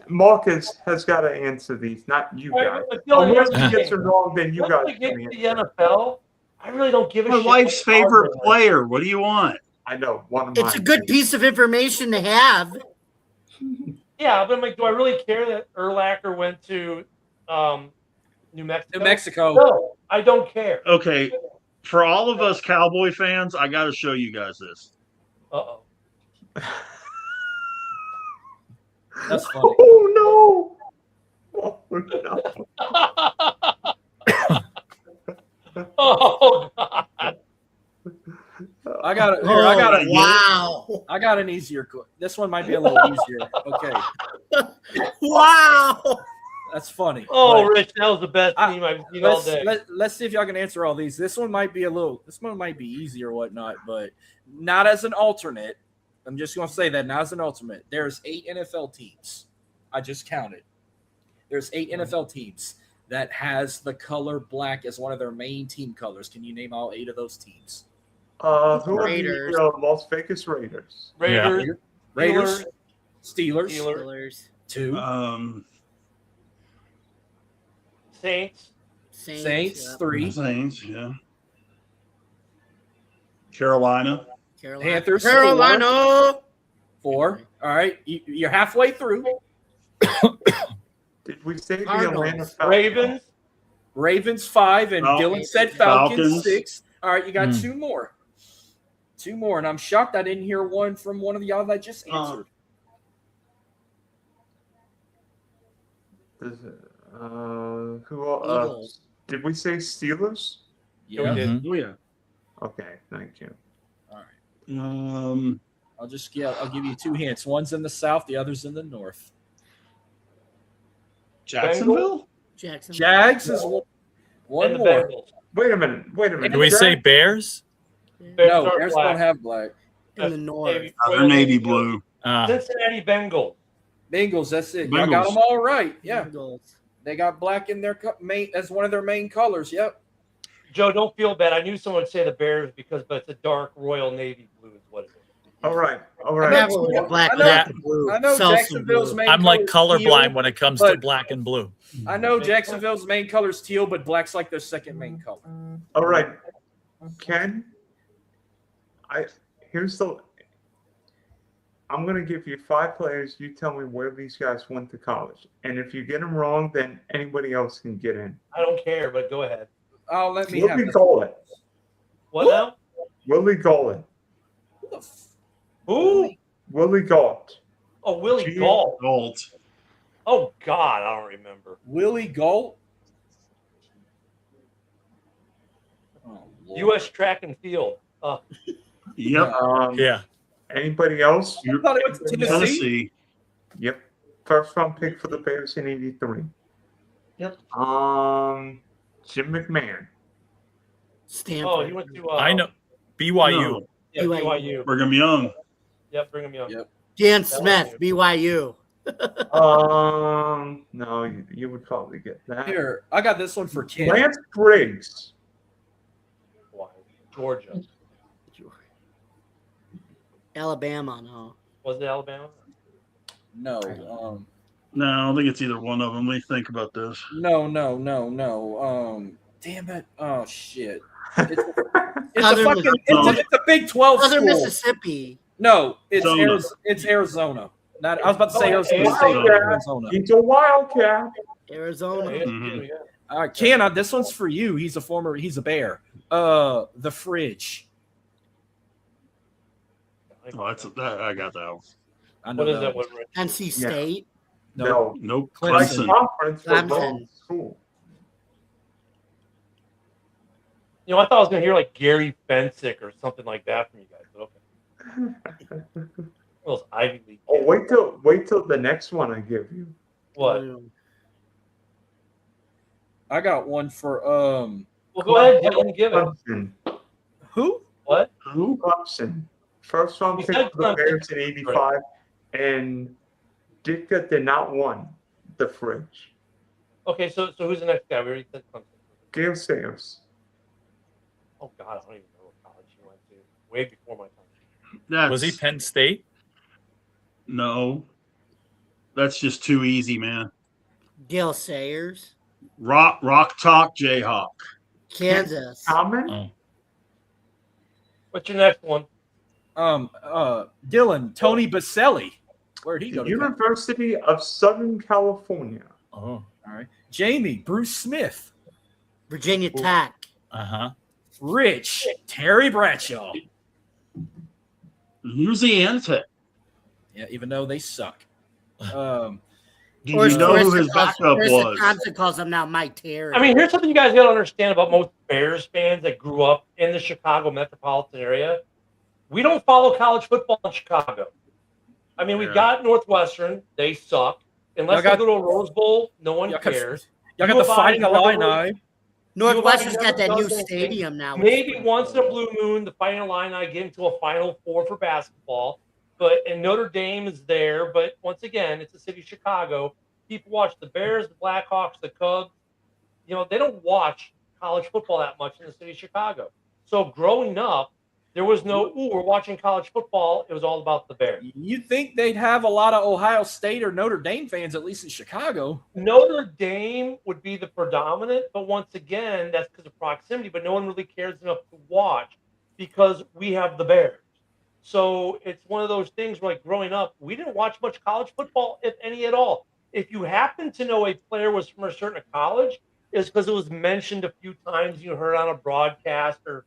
Marcus has got to answer these, not you guys. Unless he gets it wrong, then you guys Once we get can to the answer. NFL, I really don't give a My shit. wife's what college favorite they went. player. What do you want? I know one of mine. It's a good piece of information to have. Yeah, but I'm like, do I really care that Urlacher went to New Mexico? New Mexico. No, I don't care. Okay, for all of us Cowboy fans, I got to show you guys this. Uh-oh. That's funny. Oh no! Oh no! Oh, God. I got it. Here, I got it. Wow. I got an easier. This one might be a little easier. Okay, Wow. that's funny. Oh, But Rich, that was the best team I've seen all day. let's see if y'all can answer all these. This one might be easy or whatnot, but not as an alternate. I'm just going to say that not as an alternate. There's 8 NFL teams. I just counted. There's 8 NFL teams that has the color black as one of their main team colors. Can you name all 8 of those teams? Who are Raiders. the Las Vegas Raiders? Raiders, Raiders, Steelers, 2, Saints, Saints, yeah. 3, Saints, yeah. Carolina. Panthers, Carolina. 4. All right, you're halfway through. Did we say the Cardinals. Atlanta Falcons? Ravens. Ravens 5, and Dylan said Falcons 6. All right, you got 2 more. 2 more, and I'm shocked I didn't hear one from one of y'all that just answered. Eagles. Did we say Steelers? Yeah. Oh yeah. Okay, thank you. All right. I'll give you 2 hints. One's in the south, the other's in the north. Jacksonville. Jags is one And the more. Bengals. Wait a minute. Do we say Bears? No, are Bears black. don't have black. In the north. They're navy blue. Cincinnati Bengals. Bengals, that's it. Y'all got Bengals. them all right. Yeah, Eagles. they got black in their main as one of their main colors. Yep. Joe, don't feel bad. I knew someone would say the Bears but it's a dark royal navy blue is what it is. All right. Black, Yeah. and blue. I know Salsa Jacksonville's blue. main I'm like color is colorblind teal, when it comes to but- black and blue. I know Jacksonville's main color is teal, but black's like their second main color. All right. Ken, I'm going to give you 5 players. You tell me where these guys went to college. And if you get them wrong, then anybody else can get in. I don't care, but go ahead. Oh, let me have Willie this. Golan. What now? Willie Golan. Who? Willie Galt. Oh, Willie Gee. Galt. Gold. Oh, God, I don't remember. Willie Galt. Oh, Lord. U.S. track and field. Yep. Yeah. Anybody else? I thought it was Tennessee. Tennessee. Yep. First round pick for the Bears in '83. Yep. Jim McMahon. Stanford. Oh, he went to. I know. BYU. No, Yeah, BYU. Brigham Young. Yep, Brigham Young. Yep. Dan Smith, BYU. No, you would probably get that. Here, I got this one for Ken. Lance Briggs. Georgia? Alabama, no. Was it Alabama? No. No, I don't think it's either one of them. Let me think about this. No. Damn it. Oh shit. It's a Southern fucking. It's a Big 12 Southern school. Mississippi. No, Arizona. It's Arizona. Not. I was about to say Oh, Arizona State. Wildcat. Arizona. He's a wildcat. Arizona. Mhm. Ken, this one's for you. He's a bear. The fridge. Oh, I got that one. I know What is that it? one. What, NC State. No. Nope. Like Clemson. conference for Clemson. wrong school. you know, I thought I was going to hear like Gary Fensick or something like that from you guys. But okay. Those Ivy League. Oh, kids. wait till the next one I give you. What? I got one for Well, go ahead, Dylan. Give it. Clemson. who? What? Who? Clemson. First round You pick said for the Clemson. Bears in '85, and Ditka did not won the fridge. Okay, so who's the next guy? We already said Clemson. Gale Sayers. Oh God, I don't even know what college he went to. Way before my time. That's, Was he Penn State? No. That's just too easy, man. Gil Sayers. Rock Talk Jayhawk. Kansas. Comment? Oh. What's your next one? Dylan, Tony Baselli. Where'd he go to? University of Southern California. Oh. All right. Jamie, Bruce Smith. Virginia Tech. Uh-huh. Rich, Terry Bradshaw. Louisiana Tech. Yeah, even though they suck. Do you know who his backup was? Thompson calls him now Mike Terry. I mean, here's something you guys got to understand about most Bears fans that grew up in the Chicago metropolitan area. We don't follow college football in Chicago. I mean, we've got Northwestern. They suck. Unless they go to a Rose Bowl, no one cares. Y'all got the Fighting Illini. Northwestern's got that new stadium now. Maybe once in a blue moon, the Fighting Illini get into a Final Four for basketball. And Notre Dame is there. But once again, it's the city of Chicago. People watch the Bears, the Blackhawks, the Cubs. You know, they don't watch college football that much in the city of Chicago. So growing up, there was no, we're watching college football. It was all about the Bears. You'd think they'd have a lot of Ohio State or Notre Dame fans, at least in Chicago. Notre Dame would be the predominant, but once again, that's because of proximity. But no one really cares enough to watch because we have the Bears. So it's one of those things where, like, growing up, we didn't watch much college football, if any at all. If you happen to know a player was from a certain college, it's because it was mentioned a few times. You heard on a broadcast or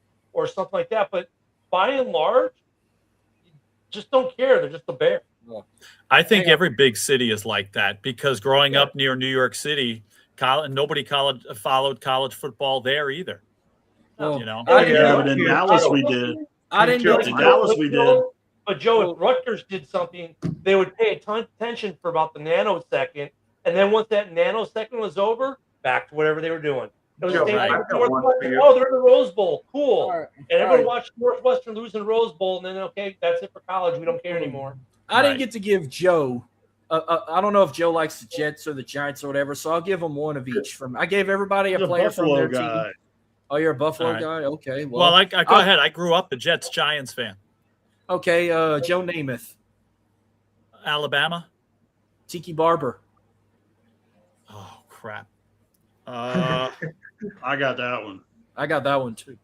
something like that. But by and large, you just don't care. They're just a Bear. I think every big city is like that because growing up near New York City, nobody followed college football there either. Well, you know, But in Dallas we did. I didn't know. In Dallas we did. But Joe, if Rutgers did something, they would pay a ton of attention for about the nanosecond, and then once that nanosecond was over, back to whatever they were doing. It was the same thing with Northwestern. Oh, they're in the Rose Bowl. Cool. Right. And everyone watched Northwestern lose in the Rose Bowl, and then, okay, that's it for college. We don't care anymore. I didn't get to give Joe. I don't know if Joe likes the Jets or the Giants or whatever, so I'll give him one of each. I gave everybody a player from their team. Oh, you're a Buffalo guy? Okay. Well, I go ahead. I grew up a Jets-Giants fan. Okay, Joe Namath. Alabama? Tiki Barber. Oh, crap. I got that one. I got that one, too.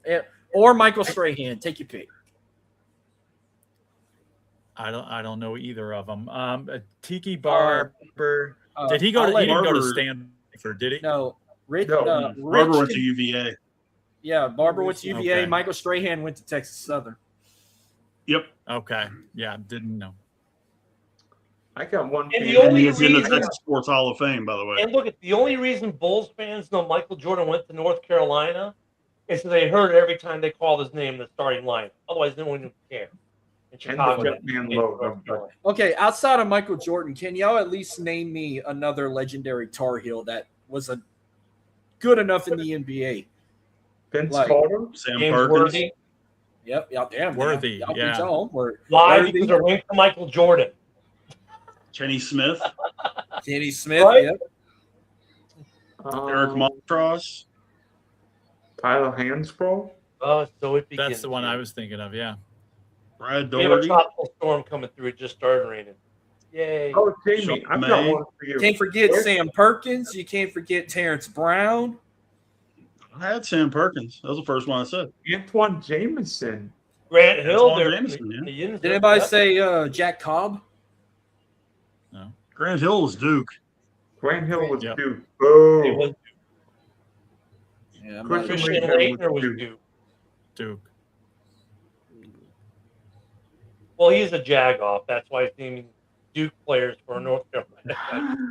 Or Michael Strahan. Take your pick. I don't know either of them. Tiki Barber. Did he go? He didn't go to Stanford, did he? No. Rich, Barber went to UVA. Yeah, Barber went to UVA. Okay. Michael Strahan went to Texas Southern. Yep. Okay. Yeah, didn't know. I got one. And the And only he's in the reason, Texas Sports Hall of Fame, by the way. and look, the only reason Bulls fans know Michael Jordan went to North Carolina is because they heard it every time they called his name in the starting lineup. Otherwise, no one would care. In Chicago, Jetman logo. Okay, outside of Michael Jordan, can y'all at least name me another legendary Tar Heel that was a good enough in the NBA? Vince Like- Carter. Sam James Perkins. Worthy. Yep, y'all damn Worthy, Y'all yeah. beat y'all homework. Why? Worthy. Because they're linked to Michael Jordan. Kenny Smith. Kenny Smith. Right? Yep. Eric Montross. Tyler Hansbrough. Oh, so it begins. That's the one I was thinking of. Yeah. Brad We have a Doherty. tropical storm coming through. It just started raining. Yay. Oh, Jamie, Sean I've got May. one for you. Can't forget Where- Sam Perkins. You can't forget Terrence Brown. I had Sam Perkins. That was the first one I said. Antoine Jameson. Grant Hill Antoine there. Jameson, yeah. The Yinzer. Did anybody Yeah. say Jack Cobb? No. Grant Hill was Duke. Grant Hill was Yep. Duke. It Boom. was Yeah, I'm Christian not sure. Christian Laettner Laettner was Duke. Duke. Duke. Well, he's a jag-off. That's why he's naming Duke players for North Carolina.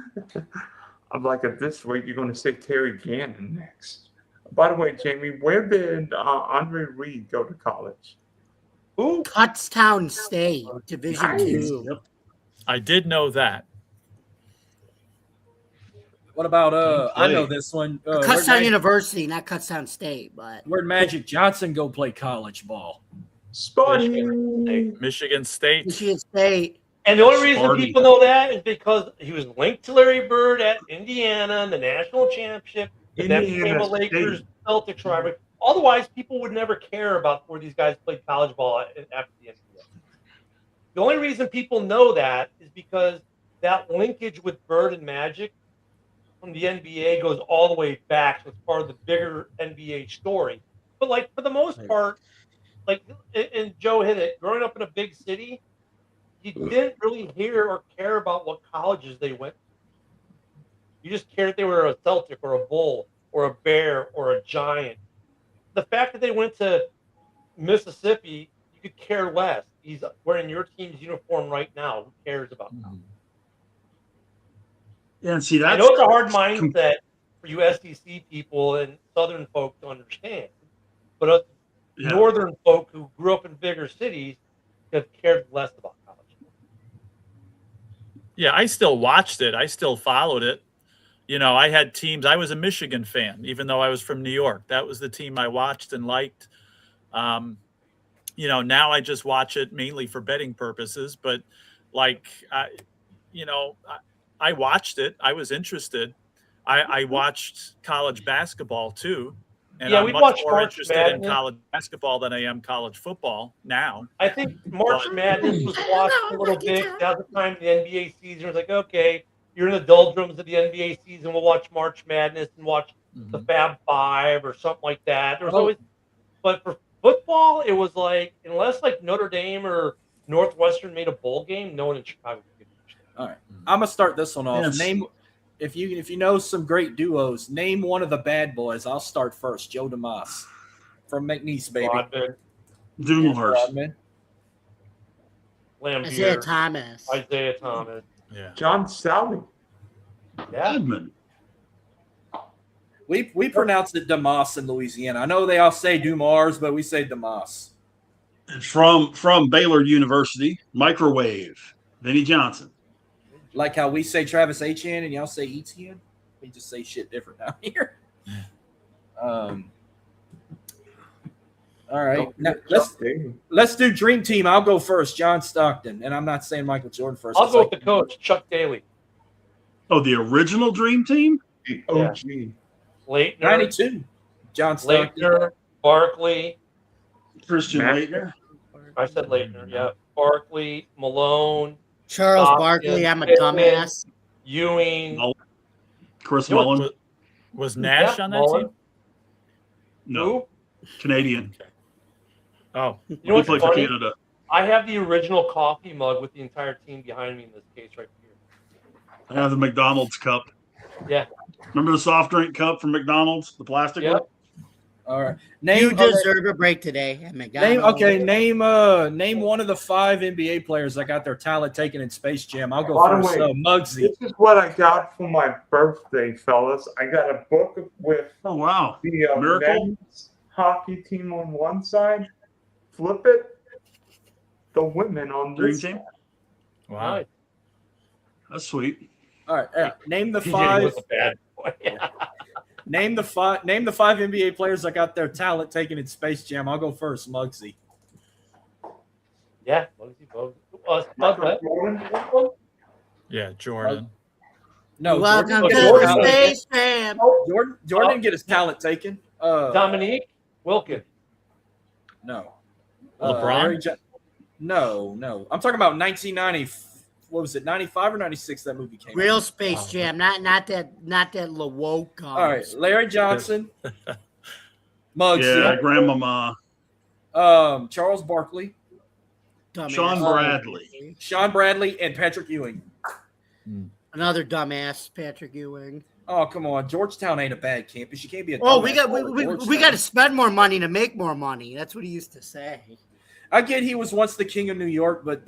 I'm like, at this rate, you're going to say Terry Gannon next. By the way, Jamie, where did Andre Reed go to college? Who? Kutztown State, Division Nice. 2. Yep. I did know that. What about I know play. this one. Kutztown University, not Kutztown State, but Where'd Magic Johnson go play college ball? Spotty. Michigan State. Michigan State. And the only reason Sparty. people know that is because he was linked to Larry Bird at Indiana in the national championship. And then became Indiana a Lakers State. Celtics rivalry. Otherwise, people would never care about where these guys played college ball after the NBA. The only reason people know that is because that linkage with Bird and Magic from the NBA goes all the way back. So it's part of the bigger NBA story. But like for the most part, like and Joe hit it, growing up in a big city, you didn't really hear or care about what colleges they went to. You just cared if they were a Celtic or a Bull or a Bear or a Giant. The fact that they went to Mississippi, you could care less. He's wearing your team's uniform right now. Who cares about that? Yeah, and see, that's I know it's a hard mindset for you SEC people and Southern folk to understand, but us yeah. Northern folk who grew up in bigger cities have cared less about college. Yeah, I still watched it. I still followed it. You know, I had teams. I was a Michigan fan, even though I was from New York. That was the team I watched and liked. You know, now I just watch it mainly for betting purposes. But like, I watched it. I was interested. I watched college basketball too. And Yeah, I'm we much watched more March interested in Madness. college basketball than I am college football now. I think March Madness was watched a little bit. That was the time the NBA season was like, okay, you're in the doldrums of the NBA season. We'll watch March Madness and watch the Fab Five or something like that. There was always, but for football, it was like unless like Notre Dame or Northwestern made a bowl game, no one in Chicago could finish that. All right, I'm gonna start this one off. Yes. Name if you know some great duos. Name one of the bad boys. I'll start first. Joe DeMoss from McNeese, baby. Rodman, Dunelhurst. Rodman. Isaiah Lambeer, Thomas. Isaiah Thomas. Yeah. John Sally. Yeah. Edmund. We pronounce it DeMoss in Louisiana. I know they all say Dumars, but we say DeMoss. And from Baylor University, microwave. Vinnie Johnson. Like how we say Travis Etienne and y'all say Etienne. We just say shit different down here. All right. Now, let's do Dream Team. I'll go first. John Stockton. And I'm not saying Michael Jordan first. I'll go with the coach, Chuck Daly. Oh, the original Dream Team? The OG. Leitner, 92. John Stockton. Leitner, Barkley. Christian Matt- Laettner. I said Leitner, yeah. Barkley, Malone, Charles Stockton, Barkley. I'm a Pippen, dumbass. Ewing. Mullen. Chris You know Mullen. Was Nash on that Mullen. team? No, Who? Canadian. Oh, You know He what's played for funny? Canada. I have the original coffee mug with the entire team behind me in this case right here. I have the McDonald's cup. Yeah. Remember the soft drink cup from McDonald's? The plastic Yep. one? All right. You deserve a break today at McDonald's. Name one of the 5 NBA players that got their talent taken in Space Jam. I'll go By the first. way, Muggsy. This is what I got for my birthday, fellas. I got a book with Oh, wow. the Miracle? men's hockey team on one side. Flip it. The women on Dream this Team? side. wow. Nice. That's sweet. All right. Name the TJ 5. was a bad boy. Name the 5 NBA players that got their talent taken in Space Jam. I'll go first. Muggsy. Yeah. Bugsy. Michael Jordan. Yeah, Jordan. No, Welcome Jordan, to Jordan. the Space Jam. Jordan didn't get his talent taken. Dominique Wilkins. No. LeBron? No. I'm talking about 1990. What was it? 95 or 96? That movie came. Real out. Space Jam, not that LaWoke. All right, Larry Johnson, Muggsy, Yeah, Grandmama. Charles Barkley, Sean Bradley. Sean Bradley, and Patrick Ewing. Another dumbass, Patrick Ewing. Oh, come on. Georgetown ain't a bad campus. You can't be a Oh, dumbass. we got to spend more money to make more money. That's what he used to say. I get he was once the king of New York, but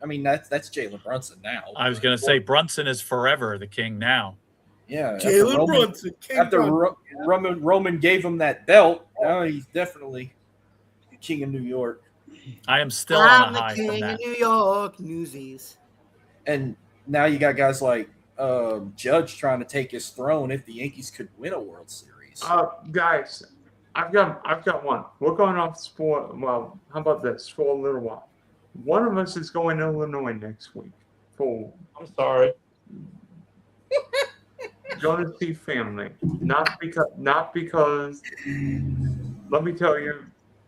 I mean that's Jalen Brunson now. I was going to say Brunson is forever the king now. Yeah, Jalen Brunson. After Roman gave him that belt, now he's definitely the king of New York. I am still on a the high from king that. of New York, Newsies. And now you got guys like Judge trying to take his throne if the Yankees could win a World Series. Guys, I've got one. We're going off sport. Well, how about this for a little while? One of us is going to Illinois next week. I'm sorry. Going to see family, not because. Let me tell you.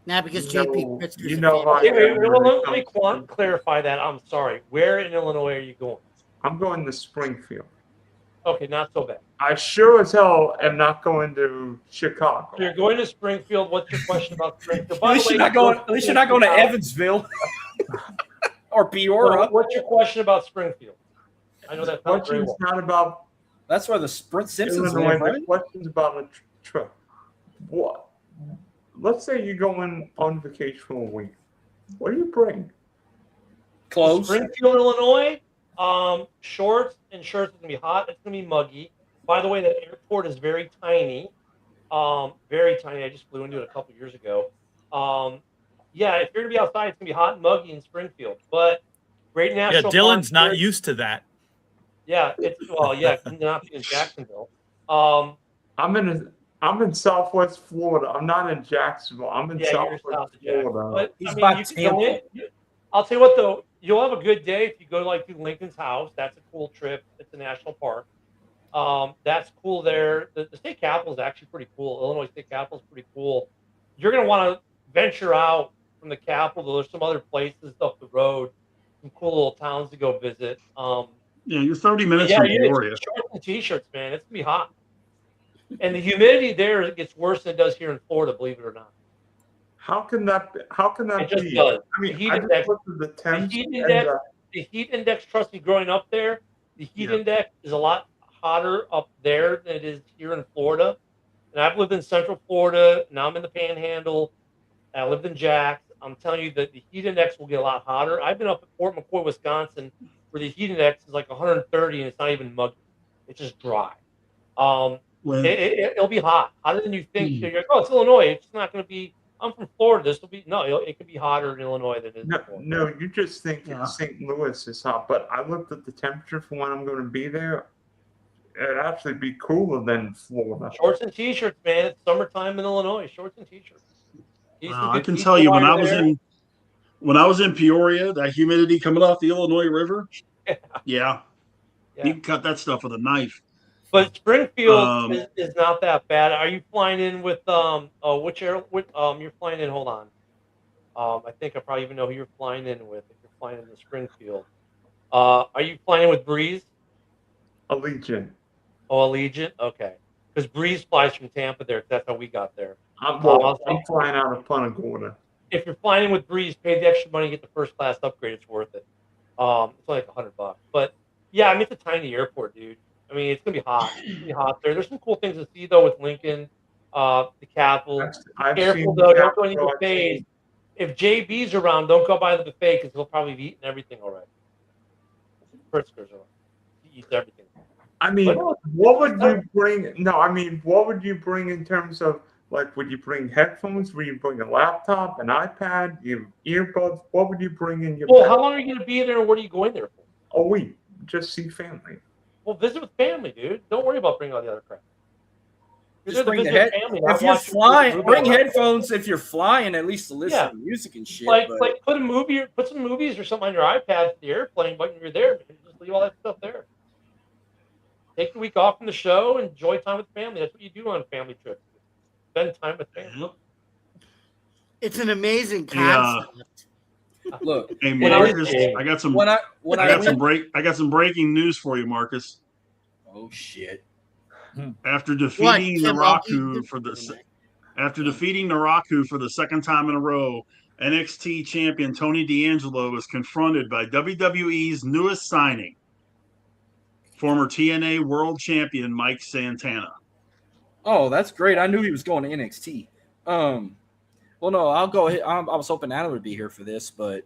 Not because You JP know- Pritzker's you a know fan. how- Let me clarify that. I'm sorry. Where in Illinois are you going? I'm going to Springfield. Okay, not so bad. I sure as hell am not going to Chicago. You're going to Springfield. What's your question about Springfield? At least you're not going to Evansville or Peoria. What's your question about Springfield? I know that's not very Question's well. not about That's where the Sprint Simpsons Illinois. live, right? The question's about a trip. What? Let's say you're going on vacation for a week. What do you bring? Close. Springfield, Illinois. Shorts and shirts. It's gonna be hot. It's gonna be muggy. By the way, that airport is very tiny. Very tiny. I just flew into it a couple years ago. Yeah, if you're gonna be outside, it's gonna be hot and muggy in Springfield. But great Yeah, national. Dylan's park not here. used to that. Yeah, not in Jacksonville. I'm in Southwest Florida. I'm not in Jacksonville. I'm in Yeah, you're Southwest south of Jacksonville. Florida. But He's I mean, by you can go Tampa. in. I'll tell you what, though, you'll have a good day if you go to Lincoln's house. That's a cool trip. It's a national park. That's cool there. The state capitol is actually pretty cool. Illinois State Capitol is pretty cool. You're going to want to venture out from the capital. There's some other places up the road, some cool little towns to go visit. Yeah, you're 30 minutes from Peoria. Shorts and t-shirts, man. It's going to be hot. And the humidity there gets worse than it does here in Florida, believe it or not. How can that be? It just be? does. I mean, The heat I just index- looked at the The temps. heat and, index, trust me, growing up there, the heat index is a lot hotter up there than it is here in Florida. And I've lived in Central Florida. Now I'm in the Panhandle. I lived in Jax. I'm telling you that the heat index will get a lot hotter. I've been up at Fort McCoy, Wisconsin, where the heat index is like 130 and it's not even muggy. It's just dry. It'll be hot, hotter than you think. You're like, oh, it's Illinois. It's not going to be. I'm from Florida. This will be it could be hotter in Illinois than it is in Florida. No, you just think St. Louis is hot, but I looked at the temperature for when I'm going to be there. It'd actually be cooler than Florida. Shorts and t-shirts, man. It's summertime in Illinois. Shorts and t-shirts. I can tell you when I was in Peoria, that humidity coming off the Illinois River. Yeah. You can cut that stuff with a knife. But Springfield is not that bad. Are you flying in with which air? You're flying in. Hold on. I think I probably even know who you're flying in with. If you're flying into Springfield, are you flying in with Breeze? Allegiant. Oh, Allegiant. Okay, because Breeze flies from Tampa there. That's how we got there. I'm flying out of Punta Gorda. If you're flying in with Breeze, pay the extra money, get the first class upgrade. It's worth it. It's only like $100. But yeah, I mean, it's a tiny airport, dude. I mean, it's gonna be hot. It's gonna be hot there. There's some cool things to see though with Lincoln, the Capitol. Careful though, don't go any buffets. If JB's around, don't go by the buffet because he'll probably be eating everything already. Pritzker's around. He eats everything. I mean, what would you bring? No, I mean, what would you bring in terms of would you bring headphones? Would you bring a laptop, an iPad, earbuds? What would you bring in your? Well, how long are you gonna be there, and what are you going there for? A week, just see family. Well, visit with family, dude. Don't worry about bringing all the other crap. Just bring if you're flying, bring headphones. If you're flying, at least to listen to music and shit. Like put some movies or something on your iPad for the airplane. But when you're there, just leave all that stuff there. Take the week off from the show. Enjoy time with family. That's what you do on family trips. Spend time with family. It's an amazing concept. Look, hey Marcus, I got some breaking news for you, Marcus. Oh shit! After defeating Naraku for the second time in a row, NXT champion Tony D'Angelo is confronted by WWE's newest signing, former TNA World Champion Mike Santana. Oh, that's great. I knew he was going to NXT. Well, no, I'll go ahead. I was hoping Adam would be here for this, but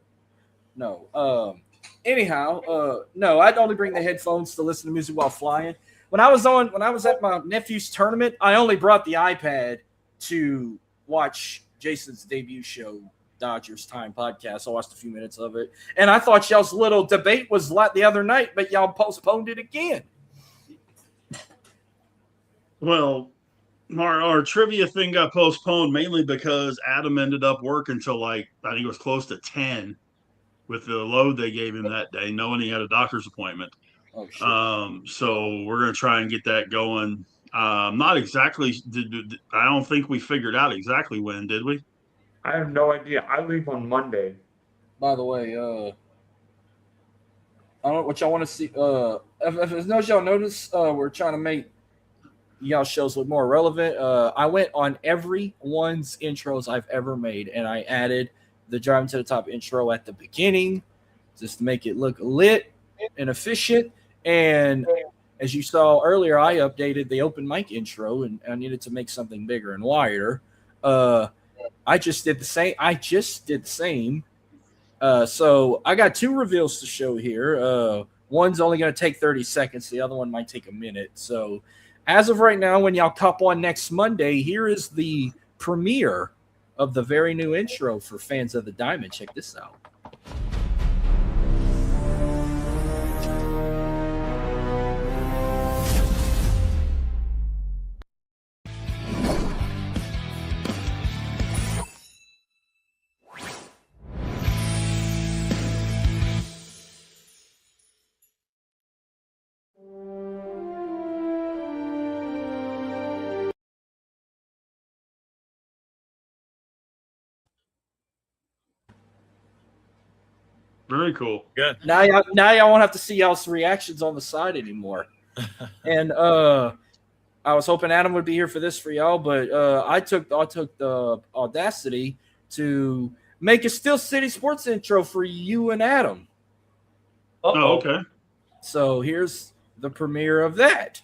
no. Anyhow, no, I'd only bring the headphones to listen to music while flying. When I was at my nephew's tournament, I only brought the iPad to watch Jason's debut show, Dodgers Time podcast. I watched a few minutes of it, and I thought y'all's little debate was like the other night, but y'all postponed it again. Well, our trivia thing got postponed mainly because Adam ended up working till I think it was close to 10 with the load they gave him that day, knowing he had a doctor's appointment. Oh, shit. So we're going to try and get that going. Not exactly. I don't think we figured out exactly when, did we? I have no idea. I leave on Monday. By the way, I don't know what y'all want to see. If y'all notice, we're trying to make y'all shows look more relevant. I went on everyone's intros I've ever made, and I added the Driving to the Top intro at the beginning just to make it look lit and efficient. And as you saw earlier, I updated the open mic intro, and I needed to make something bigger and wider. I just did the same. So I got two reveals to show here. One's only going to take 30 seconds. The other one might take a minute. So as of right now, when y'all cop on next Monday, here is the premiere of the very new intro for fans of the Diamond. Check this out. Very cool. Good. Now y'all won't have to see y'all's reactions on the side anymore. And I was hoping Adam would be here for this for y'all, but I took the audacity to make a Steel City Sports intro for you and Adam. Oh, okay. So here's the premiere of that.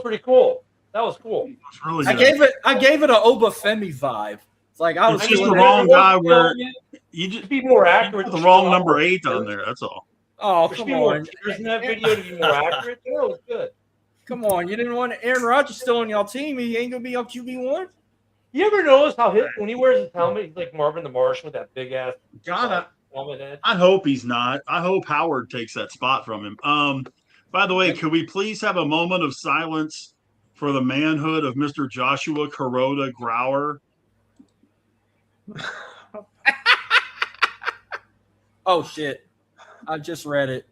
Pretty cool. That was cool. Really I gave it an Obafemi vibe. It's like I was just the wrong guy where you just be more accurate. You put the wrong number 8 on there. That's all. Oh, come on! Isn't that video to be more accurate? That was good. Come on, you didn't want Aaron Rodgers still on y'all team. He ain't gonna be on QB1. You ever notice how when he wears his helmet, he's like Marvin the Martian with that big ass helmet head? I hope he's not. I hope Howard takes that spot from him. By the way, could we please have a moment of silence for the manhood of Mr. Joshua Kuroda Grauer? Oh, shit. I just read it.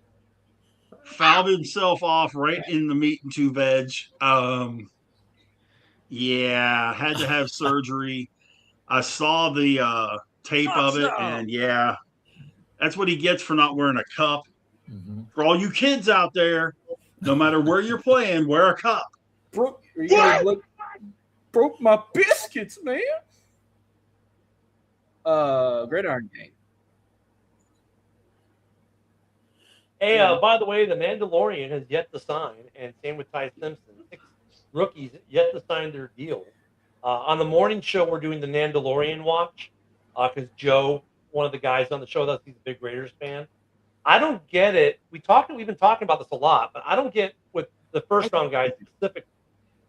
Fouled himself off right in the meat and 2 veg. Yeah, had to have surgery. I saw the tape of it, and that's what he gets for not wearing a cup. Mm-hmm. For all you kids out there, No matter where you're playing, wear a cup. Broke my biscuits, man. Gridiron game. Hey, by the way, the Mandalorian has yet to sign, and same with Ty Simpson. 6 rookies yet to sign their deal. On the morning show, we're doing the Mandalorian watch because Joe, one of the guys on the show, he's a big Raiders fan. I don't get it. We've been talking about this a lot, but I don't get with the first round guys specifically.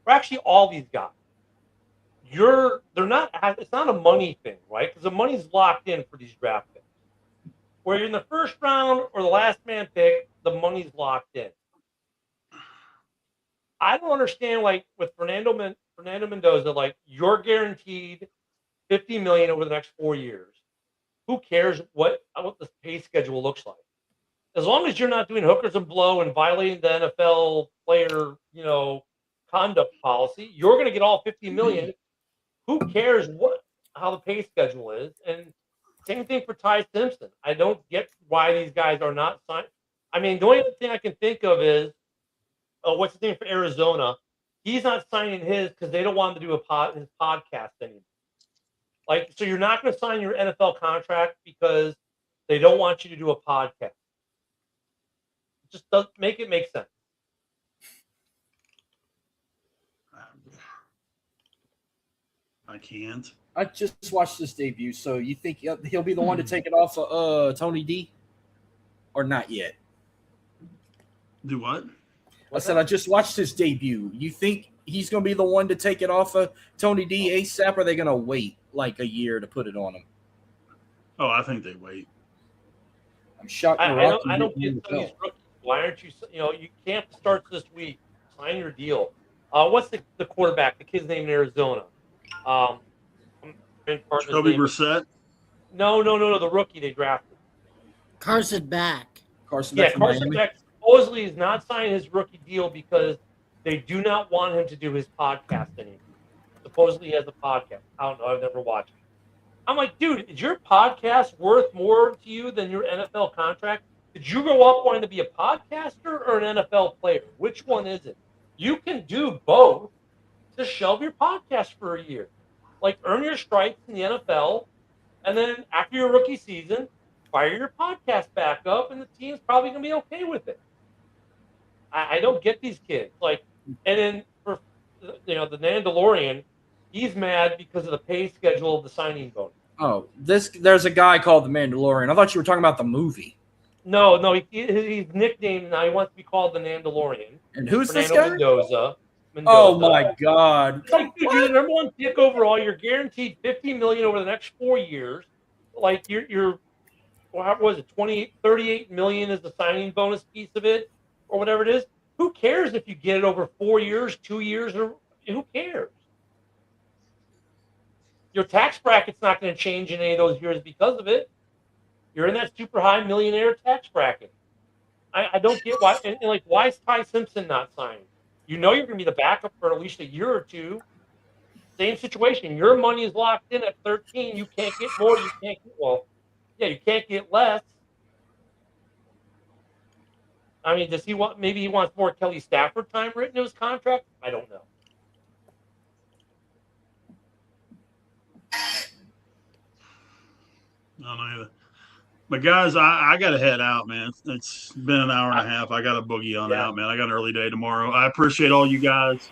Or actually, all these guys. They're not. It's not a money thing, right? Because the money's locked in for these draft picks. Where you're in the first round or the last man pick, the money's locked in. I don't understand, like with Fernando Mendoza, like you're guaranteed $50 million over the next 4 years. Who cares what the pay schedule looks like? As long as you're not doing hookers and blow and violating the NFL player, conduct policy, you're going to get all $50 million. Who cares how the pay schedule is? And same thing for Ty Simpson. I don't get why these guys are not signed. I mean, the only thing I can think of is, what's his name for Arizona? He's not signing his because they don't want him to do his podcast anymore. Like, so you're not going to sign your NFL contract because they don't want you to do a podcast. Just doesn't make sense. I can't. I just watched this debut, so you think he'll be the one to take it off of Tony D? Or not yet? Do what? I said I just watched his debut. You think he's going to be the one to take it off of Tony D ASAP, or are they going to wait like a year to put it on him? Oh, I think they wait. I'm shocked. I don't get some of these rookies. Why aren't you? You can't start this week. Sign your deal. What's the quarterback? The kid's name in Arizona. Jacoby Brissett? No. The rookie they drafted. Carson Beck. Carson Beck supposedly is not signing his rookie deal because they do not want him to do his podcast anymore. Supposedly he has a podcast. I don't know. I've never watched it. I'm like, dude, is your podcast worth more to you than your NFL contract? Did you grow up wanting to be a podcaster or an NFL player? Which one is it? You can do both. Just shelve your podcast for a year. Like, earn your stripes in the NFL, and then after your rookie season, fire your podcast back up, and the team's probably going to be okay with it. I don't get these kids. Like, and then for the Mandalorian, he's mad because of the pay schedule of the signing bonus. Oh, there's a guy called the Mandalorian. I thought you were talking about the movie. No, he's nicknamed now. He wants to be called the Mandalorian. And who's Fernando this guy? Mendoza. Oh my God! Like, dude, you're the number one pick overall. You're guaranteed $50 million over the next 4 years. Like you're what was it? 38 million is the signing bonus piece of it, or whatever it is. Who cares if you get it over 4 years, 2 years, or who cares? Your tax bracket's not going to change in any of those years because of it. You're in that super high millionaire tax bracket. I don't get why. And like, why is Ty Simpson not signed? You're going to be the backup for at least a year or two. Same situation. Your money is locked in at 13. You can't get more. You can't get less. I mean, does he want? Maybe he wants more Kelly Stafford time written in his contract. I don't know. I don't know either. But guys, I got to head out, man. It's been an hour and a half. I got to boogie on out, man. I got an early day tomorrow. I appreciate all you guys.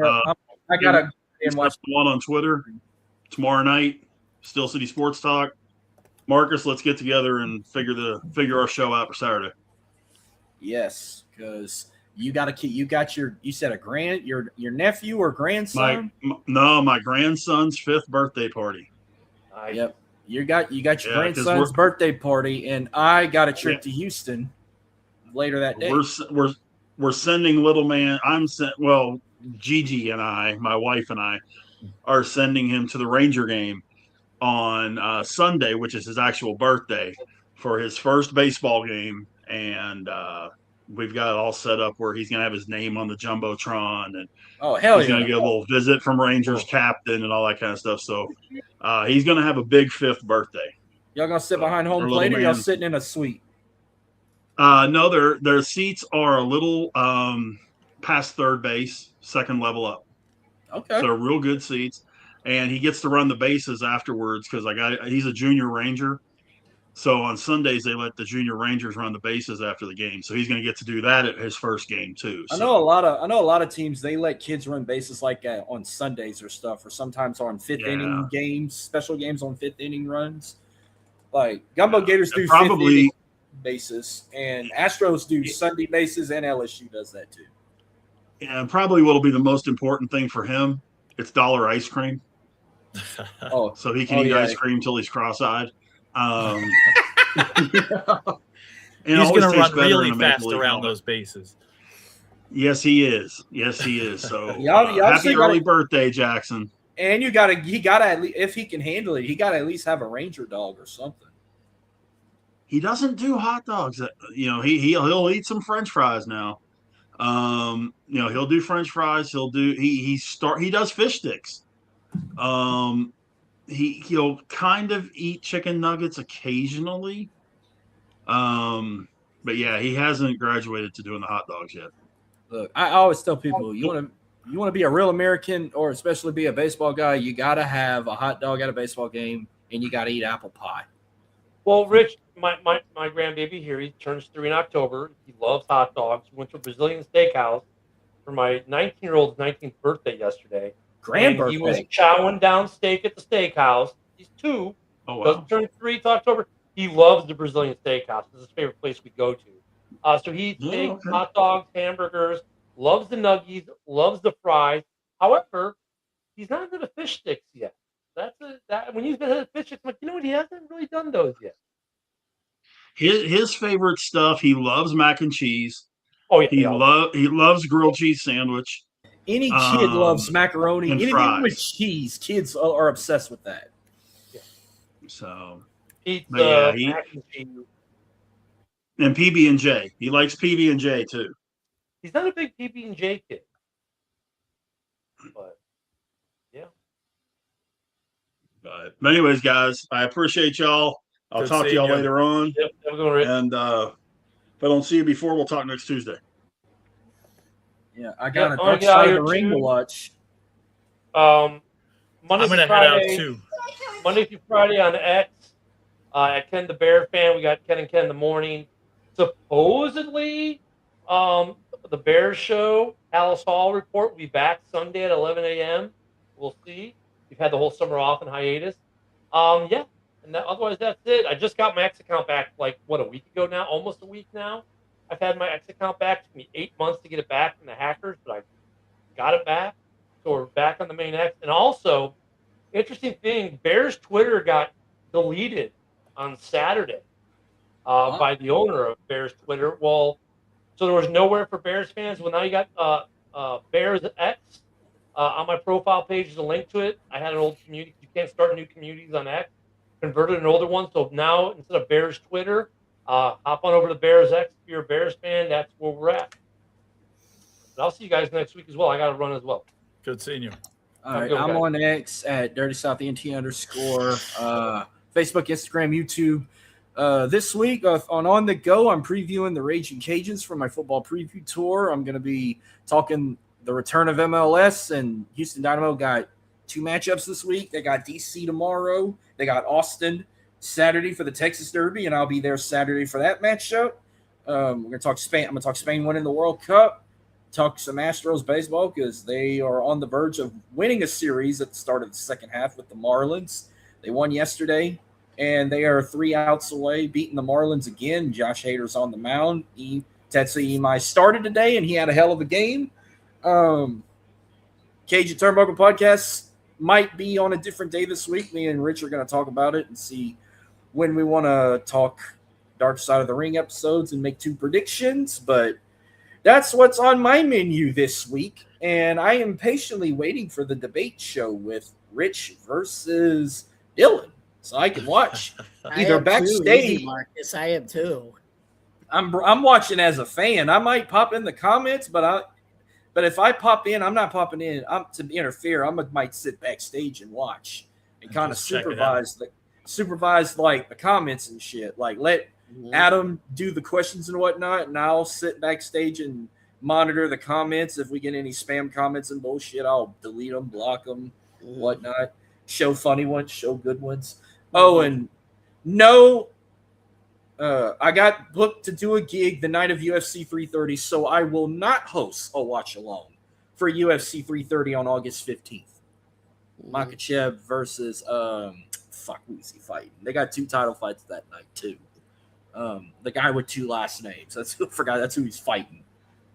I got to watch the one on Twitter tomorrow night. Steel City Sports Talk. Marcus, let's get together and figure our show out for Saturday. Yes, because you got you said your nephew or grandson? My grandson's 5th birthday party. Yep. You got your grandson's birthday party, and I got a trip to Houston later that day. We're sending little man. Gigi and I, my wife and I, are sending him to the Ranger game on Sunday, which is his actual birthday, for his first baseball game, and we've got it all set up where he's gonna have his name on the jumbotron, and he's gonna get a little visit from Rangers captain and all that kind of stuff. So he's gonna have a big 5th birthday. Y'all gonna sit behind home plate, or y'all sitting in a suite? No, their seats are a little past third base, second level up. Okay. So they're real good seats. And he gets to run the bases afterwards because he's a junior ranger. So on Sundays they let the junior rangers run the bases after the game. So he's going to get to do that at his first game too. I know a lot of teams, they let kids run bases like on Sundays or stuff, or sometimes on fifth inning games, special games on fifth inning runs. Like Gumbo Gators do fifth inning bases, and Astros do Sunday bases, and LSU does that too. Yeah, probably what'll be the most important thing for him, it's dollar ice cream. So he can eat ice cream till he's cross-eyed. And he's going to run really fast around those bases. Yes, he is. So happy early birthday, Jackson. And he gotta at least, if he can handle it, he gotta at least have a Ranger dog or something. He doesn't do hot dogs. He'll eat some French fries now. He'll do French fries. He does fish sticks. He'll kind of eat chicken nuggets occasionally. But yeah, he hasn't graduated to doing the hot dogs yet. Look, I always tell people, you want to be a real American, or especially be a baseball guy, you got to have a hot dog at a baseball game, and you got to eat apple pie. Well, Rich, my grandbaby here, he turns 3 in October. He loves hot dogs. We went to a Brazilian steakhouse for my 19-year-old's 19th birthday yesterday. Birthday. He was chowing down steak at the steakhouse. He's 2. Oh, wow. Doesn't turn 3 till October. He loves the Brazilian steakhouse. This is his favorite place we go to. So he eats steak, hot dogs, hamburgers, loves the nuggies, loves the fries. However, he's not into the fish sticks yet. When he's been at fish sticks, I'm like, you know what? He hasn't really done those yet. His favorite stuff, he loves mac and cheese. Oh, yeah. He loves grilled cheese sandwich. Any kid loves macaroni. Anything fries. with cheese, kids are obsessed with that. Yeah. So pizza, mac and cheese. And PB&J. He likes PB&J too. He's not a big PB&J kid. But yeah. But anyways, guys, I appreciate y'all. I'll talk to y'all later on. Yep, have a good one, Rich. And if I don't see you before, we'll talk next Tuesday. Yeah, I got a Dark Side of the Ring to watch. Monday I'm going to head out too. Monday through Friday on X. At Ken the Bear Fan, we got Ken and Ken in the morning. Supposedly, the Bears show, Alice Hall report, will be back Sunday at 11 a.m. We'll see. We've had the whole summer off in hiatus. Yeah. And otherwise, that's it. I just got my X account back, a week ago now? Almost a week now. I've had my X account back. It took me 8 months to get it back from the hackers, but I got it back. So we're back on the main X. And also, interesting thing, Bears Twitter got deleted on Saturday by the owner of Bears Twitter. Well, so there was nowhere for Bears fans. Well, now you got Bears X. On my profile page is a link to it. I had an old community. You can't start new communities on X. Converted an older one. So now, instead of Bears Twitter, hop on over to Bears X. If you're a Bears fan, that's where we're at. And I'll see you guys next week as well. I got to run as well. Good seeing you. All right, I'm on X at DirtySouthNT_. Facebook, Instagram, YouTube. This week on The Go, I'm previewing the Raging Cajuns for my football preview tour. I'm going to be talking the return of MLS, and Houston Dynamo got 2 matchups this week. They got DC tomorrow. They got Austin Saturday for the Texas Derby, and I'll be there Saturday for that matchup. We're going to talk Spain. I'm going to talk Spain winning the World Cup. Talk some Astros baseball because they are on the verge of winning a series at the start of the second half with the Marlins. They won yesterday, and they are 3 outs away, beating the Marlins again. Josh Hader's on the mound. Tetsuya Imai started today, and he had a hell of a game. Cajun Turnbuckle Podcast might be on a different day this week. Me and Rich are going to talk about it and see when we want to talk Dark Side of the Ring episodes and make 2 predictions. But that's what's on my menu this week, and I am patiently waiting for the debate show with Rich versus Dylan, so I can watch either backstage. Marcus, I am too. I'm watching as a fan. I might pop in the comments, but if I pop in, I'm not popping in. I'm to interfere. Might sit backstage and watch and kind of supervise the comments and shit. Like Adam do the questions and whatnot, and I'll sit backstage and monitor the comments. If we get any spam comments and bullshit, I'll delete them, block them, whatnot. Show funny ones, show good ones. Oh, and no, I got booked to do a gig the night of UFC 330, so I will not host a watch along for UFC 330 on August 15th. Makhachev versus who is he fighting? They got 2 title fights that night too. The guy with 2 last names. That's who he's fighting.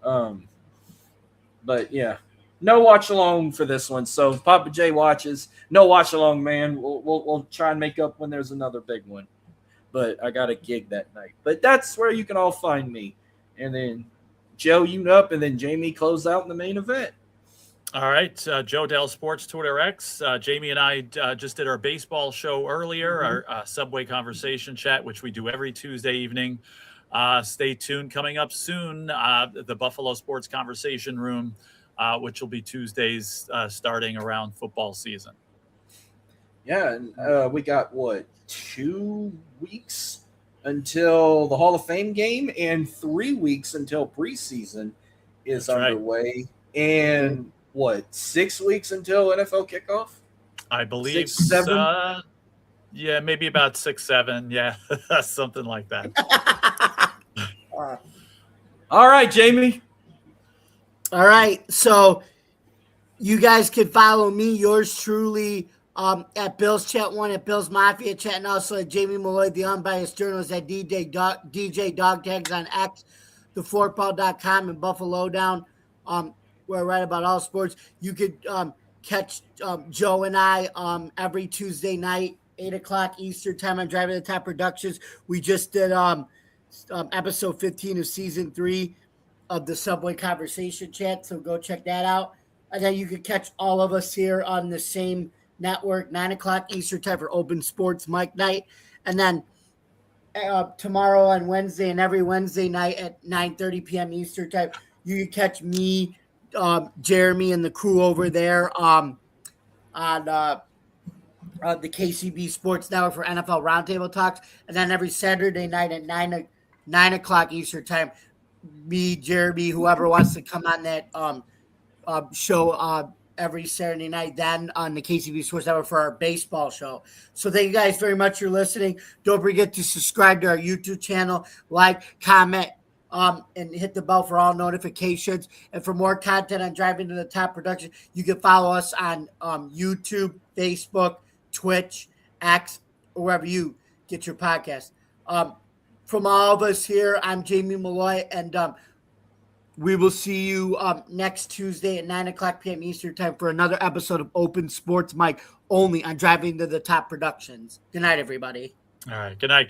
But yeah, no watch along for this one. So if Papa J watches, no watch along, man. We'll try and make up when there's another big one. But I got a gig that night. But that's where you can all find me. And then Joe, you up, and then Jamie close out in the main event. All right, Joe Dell Sports Twitter X. Jamie and I just did our baseball show earlier, our Subway Conversation Chat, which we do every Tuesday evening. Stay tuned. Coming up soon, the Buffalo Sports Conversation Room, which will be Tuesdays starting around football season. Yeah, and we got, 2 weeks until the Hall of Fame game and 3 weeks until preseason is underway. Right. And 6 weeks until NFL kickoff? I believe 6, 7? Yeah, maybe about 6, 7. Yeah, something like that. All right, Jamie. All right, so you guys can follow me, yours truly, at Bill's Chat 1, at Bill's Mafia Chat, and also at Jamie Malloy, the unbiased journalist, at DJ Dog Tags on X, theforkball.com, and Buffalo Down. Where I write about all sports. You could catch Joe and I every Tuesday night, 8 o'clock Eastern time on Driving the Top Productions. We just did episode 15 of season 3 of the Subway Conversation Chat, so go check that out. And then you could catch all of us here on the same network, 9 o'clock Eastern time for Open Sports Mike Night. And then tomorrow on Wednesday and every Wednesday night at 9:30 p.m. Eastern time, you can catch me, Jeremy, and the crew over there on the KCB Sports Network for NFL Roundtable Talks. And then every Saturday night at 9 o'clock Eastern time, me, Jeremy, whoever wants to come on that show every Saturday night, then on the KCB Sports Network for our baseball show. So thank you guys very much for listening. Don't forget to subscribe to our YouTube channel, like, comment, and hit the bell for all notifications. And for more content on Driving to the Top Production, you can follow us on YouTube, Facebook, Twitch, X, or wherever you get your podcast. From all of us here, I'm Jamie Malloy, and we will see you next Tuesday at 9 o'clock p.m. Eastern time for another episode of Open Sports Mike, only on Driving to the Top Productions. Good night, everybody. All right. Good night.